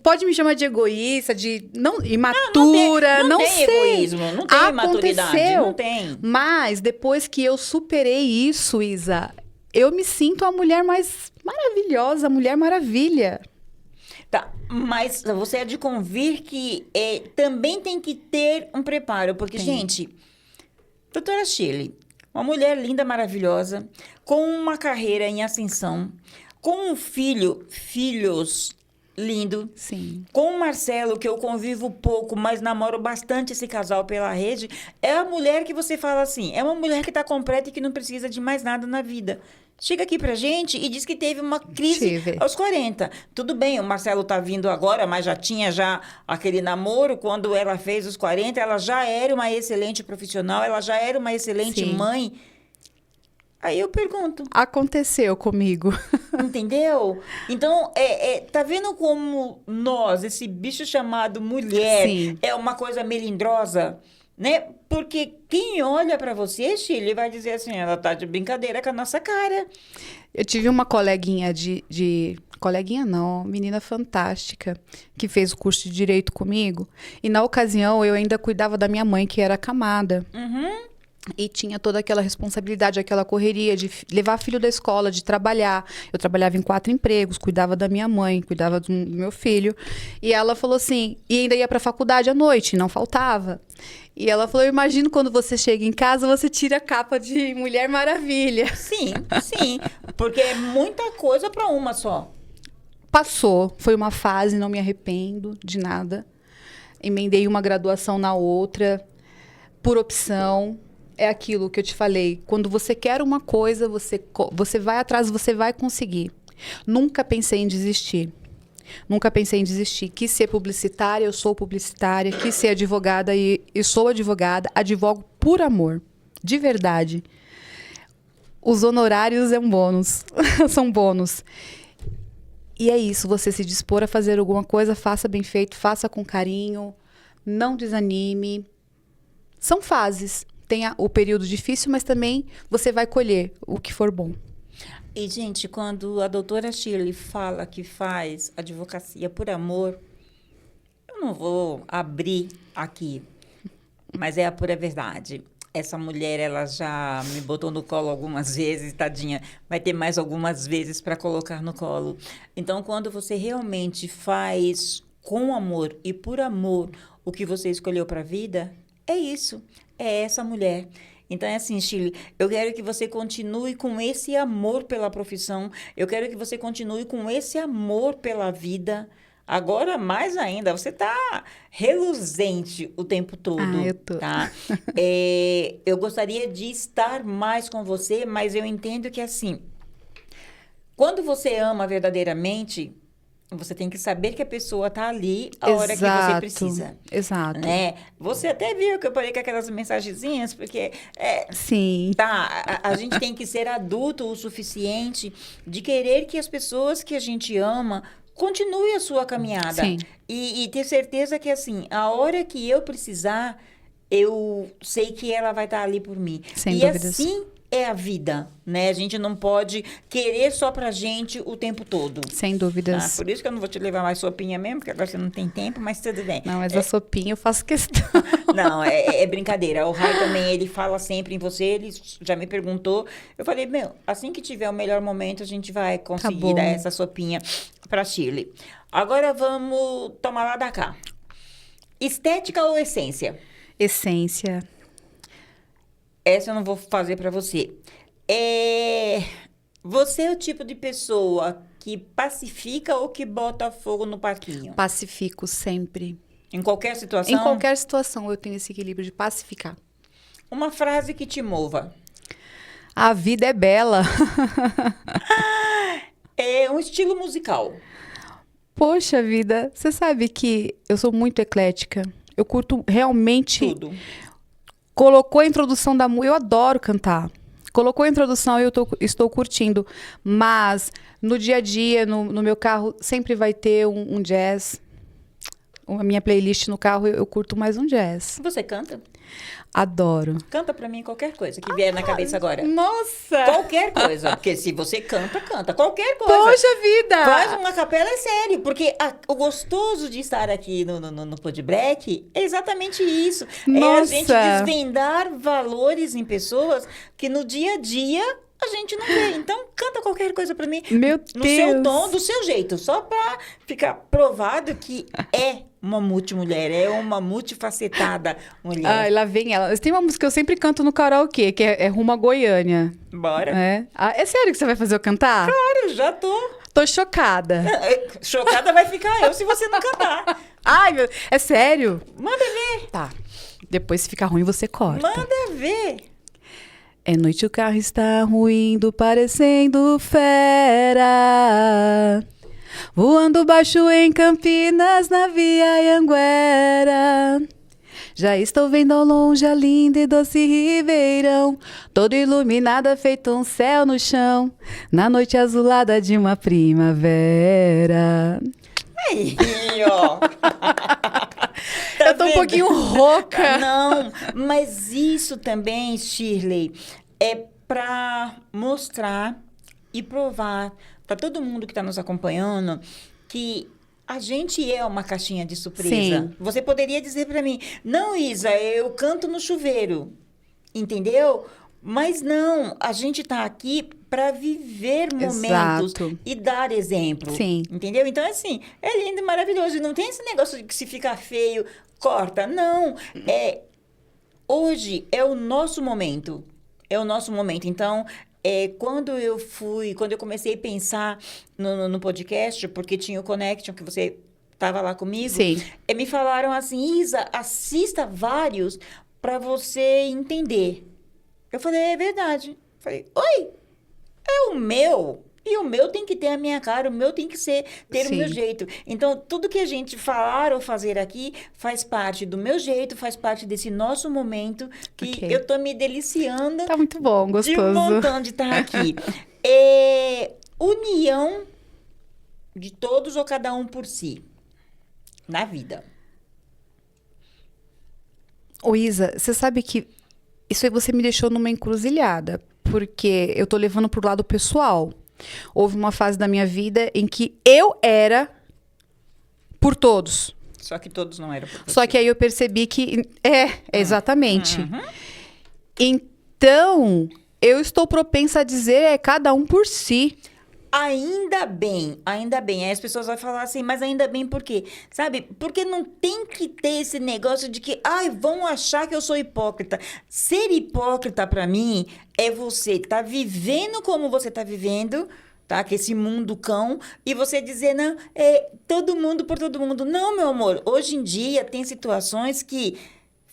Pode me chamar de egoísta, de imatura, não
tem
sei.
egoísmo, não tem maturidade,
Aconteceu.
não tem.
Mas depois que eu superei isso, Isa, eu me sinto a mulher mais maravilhosa, a Mulher Maravilha.
Tá, mas você é de convir que também tem que ter um preparo, porque, gente, doutora Shirley, uma mulher linda, maravilhosa, com uma carreira em ascensão, com filhos lindo.
Sim.
Com o Marcelo, que eu convivo pouco, mas namoro bastante esse casal pela rede, é a mulher que você fala assim, é uma mulher que está completa e que não precisa de mais nada na vida. Chega aqui pra gente e diz que teve uma crise
Tive.
aos 40. Tudo bem, o Marcelo tá vindo agora, mas já tinha já aquele namoro. Quando ela fez os 40, ela já era uma excelente profissional, ela já era uma excelente
Sim.
mãe. Aí eu pergunto,
Aconteceu comigo.
entendeu? Então, tá vendo como nós, esse bicho chamado mulher,
Sim.
é uma coisa melindrosa, né? Porque quem olha pra você, Chile, vai dizer assim, ela tá de brincadeira com a nossa cara.
Eu tive uma coleguinha Coleguinha não, menina fantástica, que fez o curso de Direito comigo. E na ocasião, eu ainda cuidava da minha mãe, que era acamada. E tinha toda aquela responsabilidade, aquela correria de levar filho da escola, de trabalhar. Eu trabalhava em 4 empregos, cuidava da minha mãe, cuidava do meu filho. E ela falou assim, e ainda ia pra faculdade à noite, não faltava. E ela falou, eu imagino quando você chega em casa, você tira a capa de Mulher Maravilha.
Sim, sim, porque é muita coisa pra uma só.
Passou, foi uma fase, não me arrependo de nada. Emendei uma graduação na outra, por opção. É aquilo que eu te falei. Quando você quer uma coisa, você vai atrás, você vai conseguir. Nunca pensei em desistir. Nunca pensei em desistir. Quis ser publicitária, eu sou publicitária. Quis ser advogada e sou advogada. Advogo por amor. De verdade. Os honorários é um bônus. São bônus. E é isso. Você se dispor a fazer alguma coisa, faça bem feito, faça com carinho. Não desanime. São fases. Tem o período difícil, mas também você vai colher o que for bom.
E, gente, quando a doutora Shirley fala que faz advocacia por amor, eu não vou abrir aqui, mas é a pura verdade. Essa mulher, ela já me botou no colo algumas vezes, tadinha. Vai ter mais algumas vezes para colocar no colo. Então, quando você realmente faz com amor e por amor o que você escolheu para a vida, é isso. É essa mulher. Então, é assim, Shirley, eu quero que você continue com esse amor pela profissão, eu quero que você continue com esse amor pela vida. Agora, mais ainda, você está reluzente o tempo todo.
Eu tô.
Tá? Eu gostaria de estar mais com você, mas eu entendo que, assim, quando você ama verdadeiramente, você tem que saber que a pessoa está ali a hora que você precisa.
Exato.
Né? Você até viu que eu parei com aquelas mensagenzinhas, porque
Sim.
a gente tem que ser adulto o suficiente de querer que as pessoas que a gente ama continuem a sua caminhada.
Sim.
E ter certeza que, assim, a hora que eu precisar, eu sei que ela vai estar ali por mim.
Sem
e
dúvidas.
assim é a vida, né? A gente não pode querer só pra gente o tempo todo.
Sem dúvidas.
Por isso que eu não vou te levar mais sopinha mesmo, porque agora você não tem tempo, mas tudo bem.
Não, mas a sopinha eu faço questão.
Não, é brincadeira. O Rai também, ele fala sempre em você, ele já me perguntou. Eu falei, meu, assim que tiver o melhor momento, a gente vai conseguir
bom.
dar essa sopinha pra Shirley. Agora vamos tomar lá da cá. Estética ou essência?
Essência.
Essa eu não vou fazer pra você. Você é o tipo de pessoa que pacifica ou que bota fogo no parquinho?
Pacifico sempre.
Em qualquer situação?
Em qualquer situação eu tenho esse equilíbrio de pacificar.
Uma frase que te mova.
A vida é bela.
É um estilo musical.
Poxa vida, você sabe que eu sou muito eclética. Eu curto realmente.
Tudo.
Colocou a introdução da música, eu adoro cantar. Colocou a introdução e eu estou curtindo. Mas no dia a dia, no meu carro, sempre vai ter um jazz. A minha playlist no carro, eu curto mais um jazz.
Você canta?
Adoro.
Canta pra mim qualquer coisa que vier na cabeça agora.
Nossa!
Qualquer coisa. Porque se você canta, canta. Qualquer coisa.
Poxa vida!
Faz uma capela, é sério. Porque o gostoso de estar aqui no Podbreak é exatamente isso. É a
Nossa!
gente desvendar valores em pessoas que no dia a dia a gente não vê. Então, canta qualquer coisa pra mim.
Meu
No
Deus.
seu tom, do seu jeito. Só pra ficar provado que é uma multimulher, é uma multifacetada mulher.
Ai, lá vem ela. Tem uma música que eu sempre canto no karaokê, que é Rumo a Goiânia.
Bora.
É. Ah, é sério que você vai fazer eu cantar?
Cara, eu já tô...
Tô chocada.
Chocada vai ficar eu se você não cantar.
Ai, é sério?
Manda ver.
Tá. Depois, se ficar ruim, você corta.
Manda ver.
É noite, o carro está ruindo, parecendo fera. Voando baixo em Campinas, na Via Anhanguera. Já estou vendo ao longe a linda e doce Ribeirão, toda iluminada, feito um céu no chão, na noite azulada de uma primavera.
Aí, ó. Tá
Eu tô um
vendo?
pouquinho rouca.
Não, mas isso também, Shirley, é para mostrar e provar para todo mundo que está nos acompanhando que a gente é uma caixinha de surpresa.
Sim.
Você poderia dizer para mim, não, Isa, eu canto no chuveiro, entendeu? Mas não, a gente está aqui para viver momentos
Exato.
e dar exemplo.
Sim.
Entendeu? Então, assim, é lindo e maravilhoso. E não tem esse negócio de que se ficar feio, corta. Não. Hoje é o nosso momento. É o nosso momento. Então, quando eu comecei a pensar no podcast, porque tinha o Connection, que você estava lá comigo,
Sim.
me falaram assim, Isa, assista vários para você entender. Eu falei, é verdade. Falei, oi, é o meu. E o meu tem que ter a minha cara, o meu tem que ter o
Sim.
meu jeito. Então, tudo que a gente falar ou fazer aqui faz parte do meu jeito, faz parte desse nosso momento que
Ok.
eu tô me deliciando
Tá muito bom,
de um
gostoso.
montão de estar aqui. União de todos ou cada um por si na vida.
Ô, Isa, você sabe que isso aí você me deixou numa encruzilhada, porque eu tô levando pro lado pessoal. Houve uma fase da minha vida em que eu era por todos.
Só que todos não eram por
Só
você.
que aí eu percebi que... exatamente. Então, eu estou propensa a dizer cada um por si.
Ainda bem, ainda bem. Aí as pessoas vão falar assim, mas ainda bem por quê? Sabe? Porque não tem que ter esse negócio de que, vão achar que eu sou hipócrita. Ser hipócrita, pra mim, é você tá vivendo como você tá vivendo, tá? Que esse mundo cão, e você dizer, não, todo mundo por todo mundo. Não, meu amor, hoje em dia tem situações que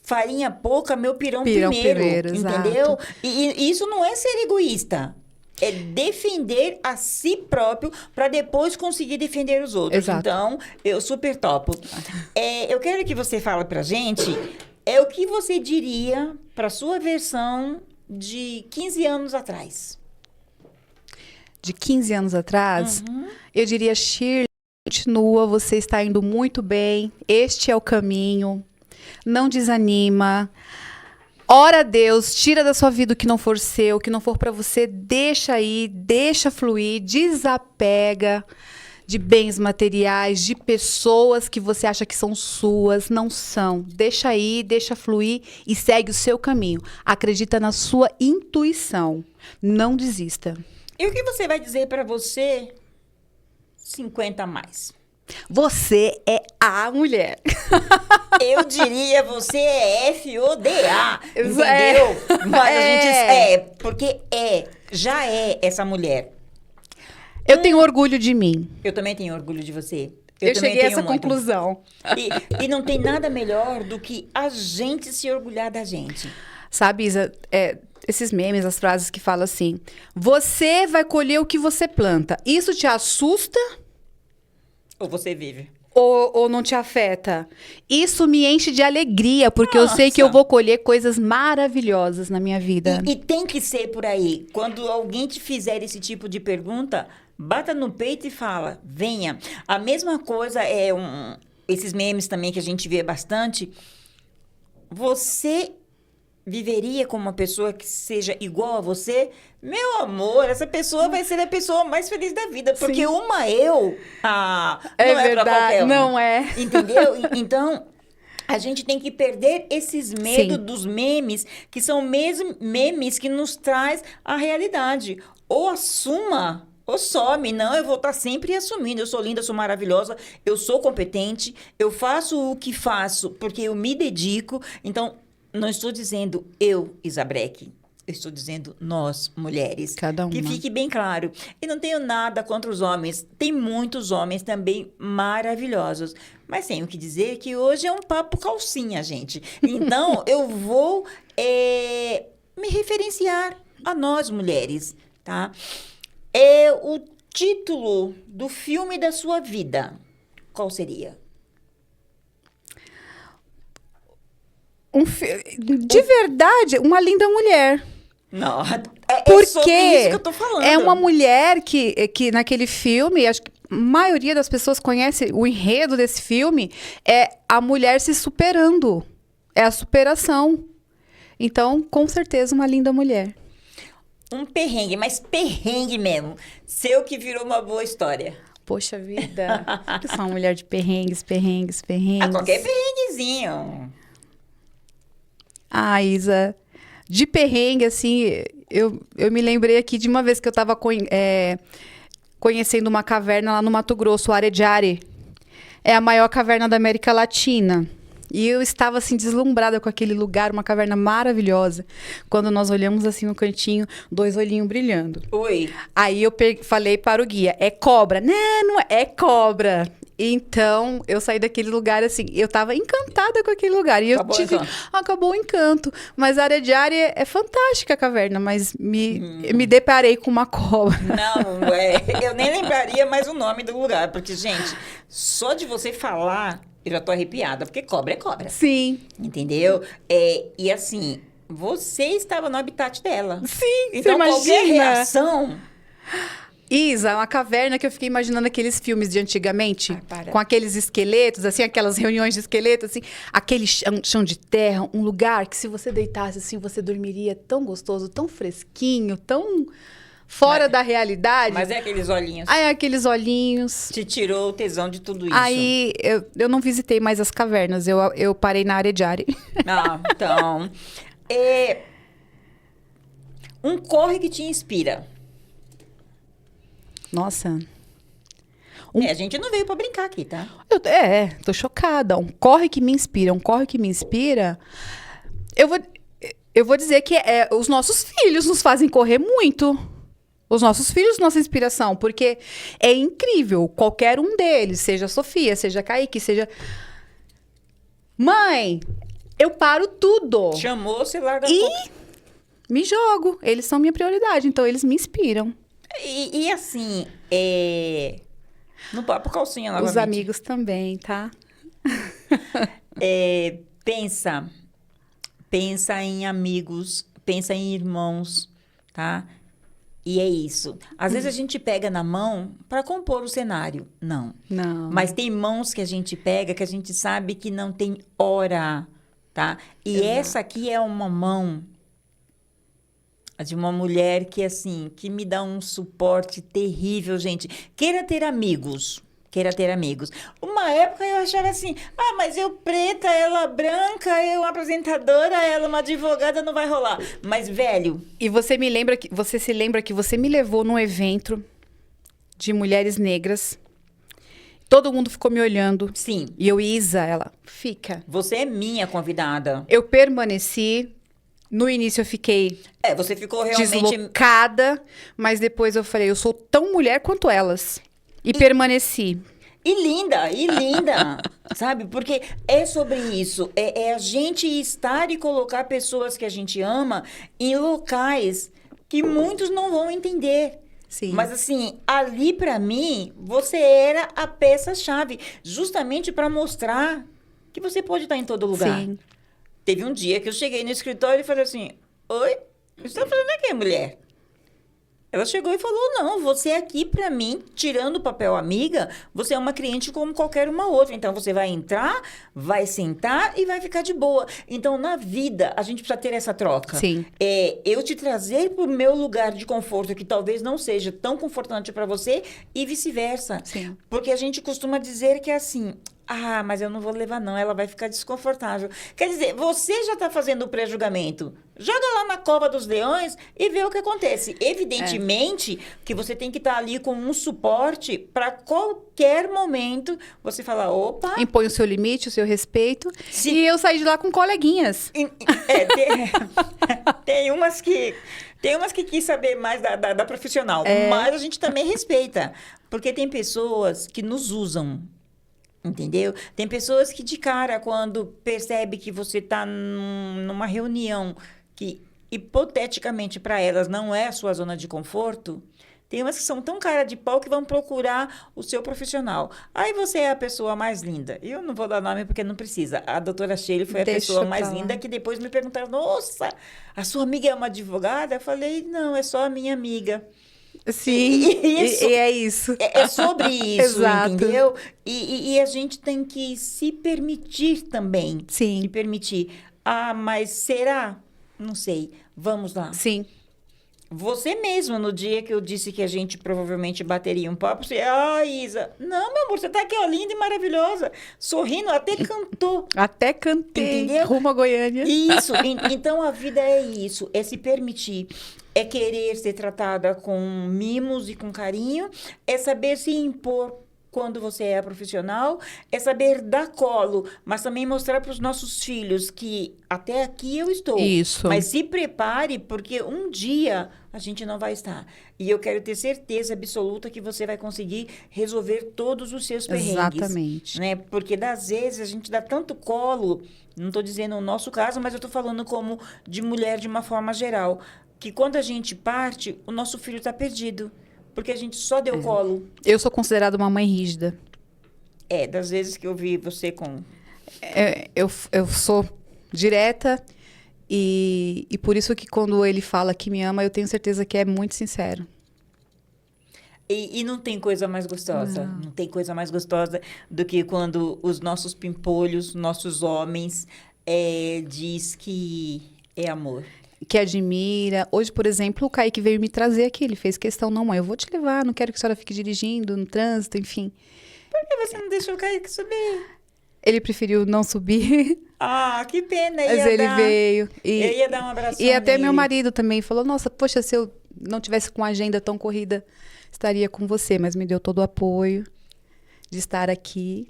farinha pouca, meu pirão primeiro, entendeu?
exato.
E isso não é ser egoísta. É defender a si próprio para depois conseguir defender os outros.
Exato.
Então, eu super topo. Eu quero que você fale pra gente o que você diria para sua versão de 15 anos atrás.
De 15 anos atrás, eu diria, Shirley, continua, você está indo muito bem, este é o caminho, não desanima. Ora a Deus, tira da sua vida o que não for seu, o que não for pra você, deixa aí, deixa fluir, desapega de bens materiais, de pessoas que você acha que são suas, não são. Deixa aí, deixa fluir e segue o seu caminho. Acredita na sua intuição. Não desista.
E o que você vai dizer para você 50 a mais?
Você é a mulher.
Eu diria, você é FODA,
Isso
entendeu? Mas a gente
É.
porque já é essa mulher.
Eu tenho orgulho de mim.
Eu também tenho orgulho de você.
Eu
também
cheguei a
tenho
essa
muito.
conclusão.
E não tem nada melhor do que a gente se orgulhar da gente.
Sabe, Isa, esses memes, as frases que falam assim, você vai colher o que você planta. Isso te assusta
Ou você vive.
ou não te afeta? Isso me enche de alegria, porque eu sei que eu
Nossa.
vou colher coisas maravilhosas na minha vida.
E tem que ser por aí. Quando alguém te fizer esse tipo de pergunta, bata no peito e fala, venha. A mesma coisa esses memes também que a gente vê bastante. Você viveria com uma pessoa que seja igual a você? Meu amor, essa pessoa vai ser a pessoa mais feliz da vida. Porque
Sim.
não é pra
É
qualquer
verdade,
uma.
não é.
Entendeu? Então, A gente tem que perder esses medos
Sim.
dos memes, que são mesmo memes que nos traz a realidade. Ou assuma, ou some. Não, eu vou estar sempre assumindo. Eu sou linda, eu sou maravilhosa, eu sou competente, eu faço o que faço porque eu me dedico. Então, não estou dizendo eu, Isabreque. Eu estou dizendo nós, mulheres.
Cada uma.
Que fique bem claro. E não tenho nada contra os homens. Tem muitos homens também maravilhosos. Mas tenho que dizer que hoje é um papo calcinha, gente. Então, eu vou me referenciar a nós, mulheres, tá? É o título do filme da sua vida. Qual seria?
De verdade, uma linda mulher.
Não,
Porque
sobre isso que eu tô falando.
é uma mulher que naquele filme, acho que a maioria das pessoas conhece o enredo desse filme, é a mulher se superando. É a superação. Então, com certeza, uma linda mulher.
Um perrengue, mas perrengue mesmo. Seu que virou uma boa história.
Poxa vida, eu sou uma mulher de perrengues.
Qualquer perrenguezinho.
Ah, Isa, de perrengue, assim, eu me lembrei aqui de uma vez que eu estava conhecendo uma caverna lá no Mato Grosso, o Arejare. É a maior caverna da América Latina. E eu estava, assim, deslumbrada com aquele lugar, uma caverna maravilhosa. Quando nós olhamos, assim, no cantinho, 2 olhinhos brilhando.
Oi.
Aí eu falei para o guia, é cobra? Não é cobra. Então, eu saí daquele lugar, assim, eu tava encantada com aquele lugar. E acabou o encanto. Mas a Arejare é fantástica a caverna, mas me deparei com uma cobra.
Não, eu nem lembraria mais o nome do lugar, porque, gente, só de você falar, eu já tô arrepiada, porque cobra é cobra.
Sim.
Entendeu? E assim, você estava no habitat dela.
Sim,
então,
você
qualquer
imagina?
reação...
Isa, uma caverna que eu fiquei imaginando aqueles filmes de antigamente,
Ai, para.
com aqueles esqueletos, assim, aquelas reuniões de esqueletos, assim, aquele chão de terra, um lugar que se você deitasse assim, você dormiria tão gostoso, tão fresquinho, tão fora da realidade.
Mas é aqueles olhinhos.
Aí aqueles olhinhos.
Te tirou o tesão de tudo isso.
Aí eu não visitei mais as cavernas, eu parei na Arejare.
Ah, então... Um corre que te inspira.
Nossa.
A gente não veio pra brincar aqui, tá?
Tô chocada. Um corre que me inspira. Eu vou dizer que os nossos filhos nos fazem correr muito. Os nossos filhos, nossa inspiração. Porque é incrível. Qualquer um deles, seja a Sofia, seja a Kaique, seja... Mãe, eu paro tudo.
Chamou, você larga
E me jogo. Eles são minha prioridade, então eles me inspiram.
E assim, no papo calcinha novamente.
Os amigos também, tá?
Pensa em amigos, pensa em irmãos, tá? E é isso. Às vezes a gente pega na mão para compor o cenário. Não. Mas tem mãos que a gente pega que a gente sabe que não tem hora, tá? E essa aqui é uma mão de uma mulher que, assim, que me dá um suporte terrível, gente. Queira ter amigos. Uma época eu achava assim, mas eu preta, ela branca, eu uma apresentadora, ela uma advogada, não vai rolar. Mas, velho...
E você se lembra que você me levou num evento de mulheres negras. Todo mundo ficou me olhando.
Sim.
E eu, Isa, ela, fica.
Você é minha convidada.
Eu permaneci. No início eu fiquei
você ficou realmente...
deslocada, mas depois eu falei, eu sou tão mulher quanto elas. E permaneci.
E linda, sabe? Porque é sobre isso. É a gente estar e colocar pessoas que a gente ama em locais que muitos não vão entender.
Sim.
Mas assim, ali pra mim, você era a peça-chave. Justamente para mostrar que você pode estar em todo lugar.
Sim.
Teve um dia que eu cheguei no escritório e falei assim, oi, o que você tá fazendo aqui, mulher? Ela chegou e falou, não, você aqui pra mim, tirando o papel amiga, você é uma cliente como qualquer uma outra. Então, você vai entrar, vai sentar e vai ficar de boa. Então, na vida, a gente precisa ter essa troca.
Sim.
Eu te trazer pro meu lugar de conforto, que talvez não seja tão confortante pra você, e vice-versa.
Sim.
Porque a gente costuma dizer que, assim, Ah, mas eu não vou levar, não. Ela vai ficar desconfortável. Quer dizer, você já está fazendo o pré-julgamento. Joga lá na cova dos leões e vê o que acontece. Evidentemente que você tem que estar ali com um suporte para qualquer momento você falar, opa...
Impõe o seu limite, o seu respeito.
Se-
E eu saí de lá com coleguinhas.
Tem umas que quis saber mais da profissional, mas a gente também respeita. Porque tem pessoas que nos usam. Entendeu? Tem pessoas que de cara, quando percebe que você está numa reunião que, hipoteticamente, para elas não é a sua zona de conforto, tem umas que são tão cara de pau que vão procurar o seu profissional. Aí você é a pessoa mais linda. Eu não vou dar nome porque não precisa. A doutora Sheila foi a
Deixa
pessoa
pra
mais
lá.
linda que depois me perguntaram, nossa, a sua amiga é uma advogada? Eu falei, não, é só a minha amiga.
Sim,
Isso.
e é isso.
É sobre isso,
Exato.
entendeu? E a gente tem que se permitir também.
Sim.
Se permitir. Ah, mas será? Não sei. Vamos lá.
Sim.
Você mesmo, no dia que eu disse que a gente provavelmente bateria um papo, você... Ah, Isa. Não, meu amor, você tá aqui, ó, linda e maravilhosa. Sorrindo, até cantou.
Até cantei.
Entendeu?
Rumo a Goiânia.
Isso. Então, a vida é isso. É se permitir. É querer ser tratada com mimos e com carinho. É saber se impor quando você é profissional. É saber dar colo. Mas também mostrar para os nossos filhos que até aqui eu estou.
Isso.
Mas se prepare, porque um dia a gente não vai estar. E eu quero ter certeza absoluta que você vai conseguir resolver todos os seus perrengues.
Exatamente.
Né? Porque, das vezes, a gente dá tanto colo, não estou dizendo o nosso caso, mas eu estou falando como de mulher de uma forma geral, que quando a gente parte, o nosso filho está perdido, porque a gente só deu colo.
Eu sou considerada uma mãe rígida.
Das vezes que eu vi você com...
Eu sou direta e por isso que quando ele fala que me ama, eu tenho certeza que é muito sincero.
E não tem coisa mais gostosa. Não tem coisa mais gostosa do que quando os nossos pimpolhos, nossos homens, diz que é amor.
Que admira. Hoje, por exemplo, o Kaique veio me trazer aqui. Ele fez questão, não, mãe, eu vou te levar, não quero que a senhora fique dirigindo no trânsito, enfim.
Por que você não deixou o Kaique subir?
Ele preferiu não subir,
Ah, que pena.
mas ele veio.
Eu ia dar um abraço
E até
nele.
meu marido também falou, nossa, poxa, se eu não tivesse com a agenda tão corrida, estaria com você. Mas me deu todo o apoio de estar aqui.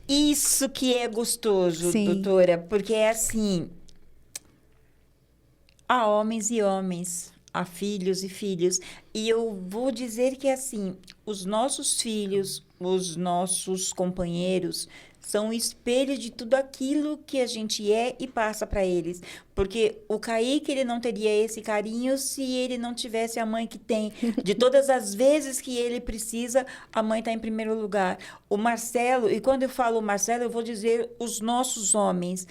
Isso que é gostoso,
Sim.
doutora, porque é assim, há homens e homens, há filhos e filhos, e eu vou dizer que assim, os nossos filhos, os nossos companheiros, são o espelho de tudo aquilo que a gente é e passa para eles. Porque o Kaique, ele não teria esse carinho se ele não tivesse a mãe que tem. De todas as vezes que ele precisa, a mãe está em primeiro lugar. O Marcelo, e quando eu falo Marcelo, eu vou dizer os nossos homens.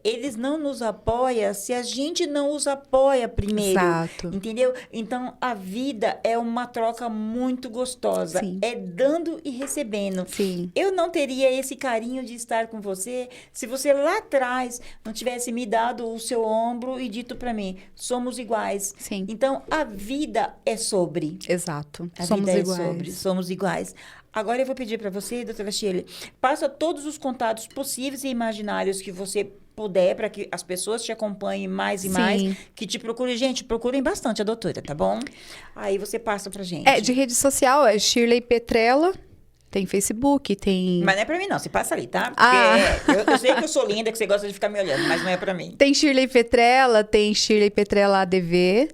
Eles não nos apoiam se a gente não os apoia primeiro.
Exato.
Entendeu? Então, a vida é uma troca muito gostosa.
Sim.
É dando e recebendo.
Sim.
Eu não teria esse carinho de estar com você se você lá atrás não tivesse me dado o seu ombro e dito para mim, somos iguais.
Sim.
Então, a vida é sobre.
Exato.
A
Somos
vida
iguais.
é sobre, somos iguais. Agora eu vou pedir para você, doutora Shirley, passa todos os contatos possíveis e imaginários que você puder, para que as pessoas te acompanhem mais e
Sim.
mais, que te procurem. Gente, procurem bastante a doutora, tá bom? Aí você passa pra gente.
De rede social, é Shirley Petrella. Tem Facebook, tem...
Mas não é pra mim, não. Você passa ali, tá? Porque
Ah.
eu sei que eu sou linda, que você gosta de ficar me olhando, mas não é pra mim.
Tem Shirley Petrella, tem Shirley Petrella ADV.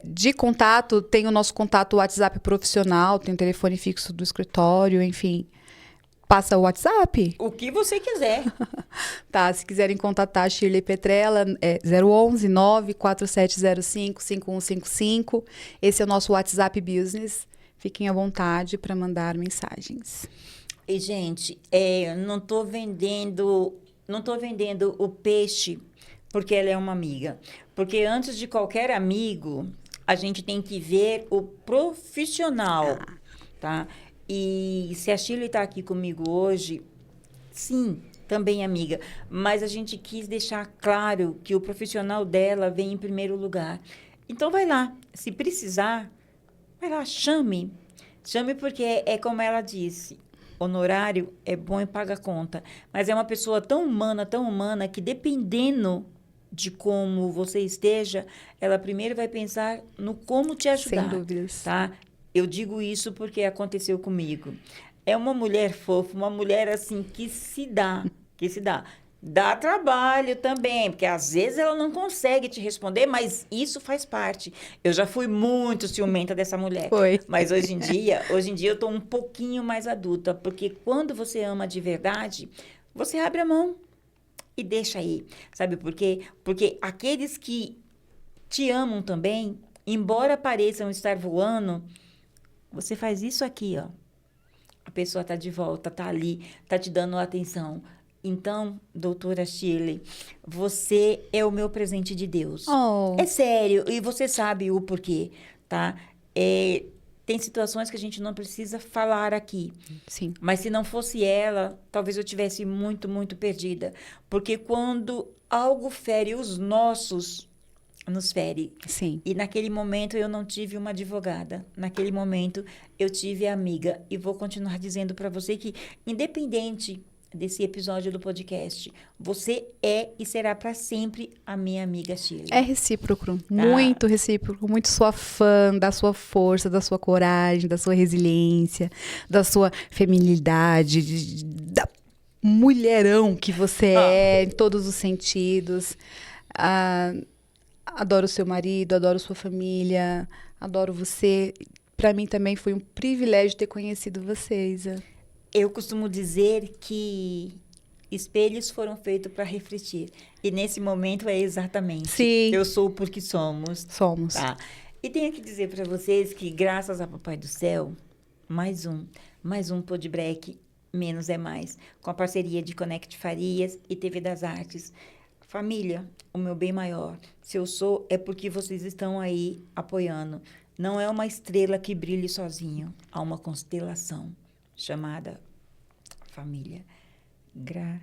De contato, tem o nosso contato WhatsApp profissional, tem o telefone fixo do escritório, enfim. Passa o WhatsApp.
O que você quiser.
Tá, se quiserem contatar a Shirley Petrella, 011 94705 5155. Esse é o nosso WhatsApp Business. Fiquem à vontade para mandar mensagens.
E, gente, não tô vendendo o peixe porque ela é uma amiga. Porque antes de qualquer amigo, a gente tem que ver o profissional, tá? E se a Shirley está aqui comigo hoje, sim, também amiga, mas a gente quis deixar claro que o profissional dela vem em primeiro lugar. Então, vai lá, se precisar, vai lá, chame. Chame porque é como ela disse, honorário é bom e paga a conta. Mas é uma pessoa tão humana, que dependendo de como você esteja, ela primeiro vai pensar no como te ajudar.
Sem dúvidas.
Tá? Eu digo isso porque aconteceu comigo. É uma mulher fofa, uma mulher assim que se dá. Dá trabalho também, porque às vezes ela não consegue te responder, mas isso faz parte. Eu já fui muito ciumenta dessa mulher.
Foi.
Mas hoje em dia eu estou um pouquinho mais adulta, porque quando você ama de verdade, você abre a mão e deixa aí. Sabe por quê? Porque aqueles que te amam também, embora pareçam estar voando, você faz isso aqui, ó. A pessoa está de volta, está ali, está te dando atenção. Então, doutora Shirley, você é o meu presente de Deus.
Oh.
É sério, e você sabe o porquê, tá? Tem situações que a gente não precisa falar aqui.
Sim.
Mas se não fosse ela, talvez eu tivesse muito, muito perdida. Porque quando algo fere os nossos, nos fere.
Sim.
E naquele momento eu não tive uma advogada. Naquele momento eu tive a amiga. E vou continuar dizendo para você que, independente desse episódio do podcast, você é e será para sempre a minha amiga Shirley.
É recíproco, muito recíproco, muito sua fã da sua força, da sua coragem, da sua resiliência, da sua feminilidade, da mulherão que você é em todos os sentidos. Adoro seu marido, adoro sua família, adoro você. Para mim também foi um privilégio ter conhecido você, Isa.
Eu costumo dizer que espelhos foram feitos para refletir. E nesse momento é exatamente.
Sim.
Eu sou porque somos.
Somos.
Tá? E tenho que dizer para vocês que, graças a Papai do Céu, mais um Pod Break, menos é mais, com a parceria de Conect Farias e TV das Artes. Família, o meu bem maior. Se eu sou, é porque vocês estão aí apoiando. Não é uma estrela que brilhe sozinho. Há uma constelação chamada família. Gratidão.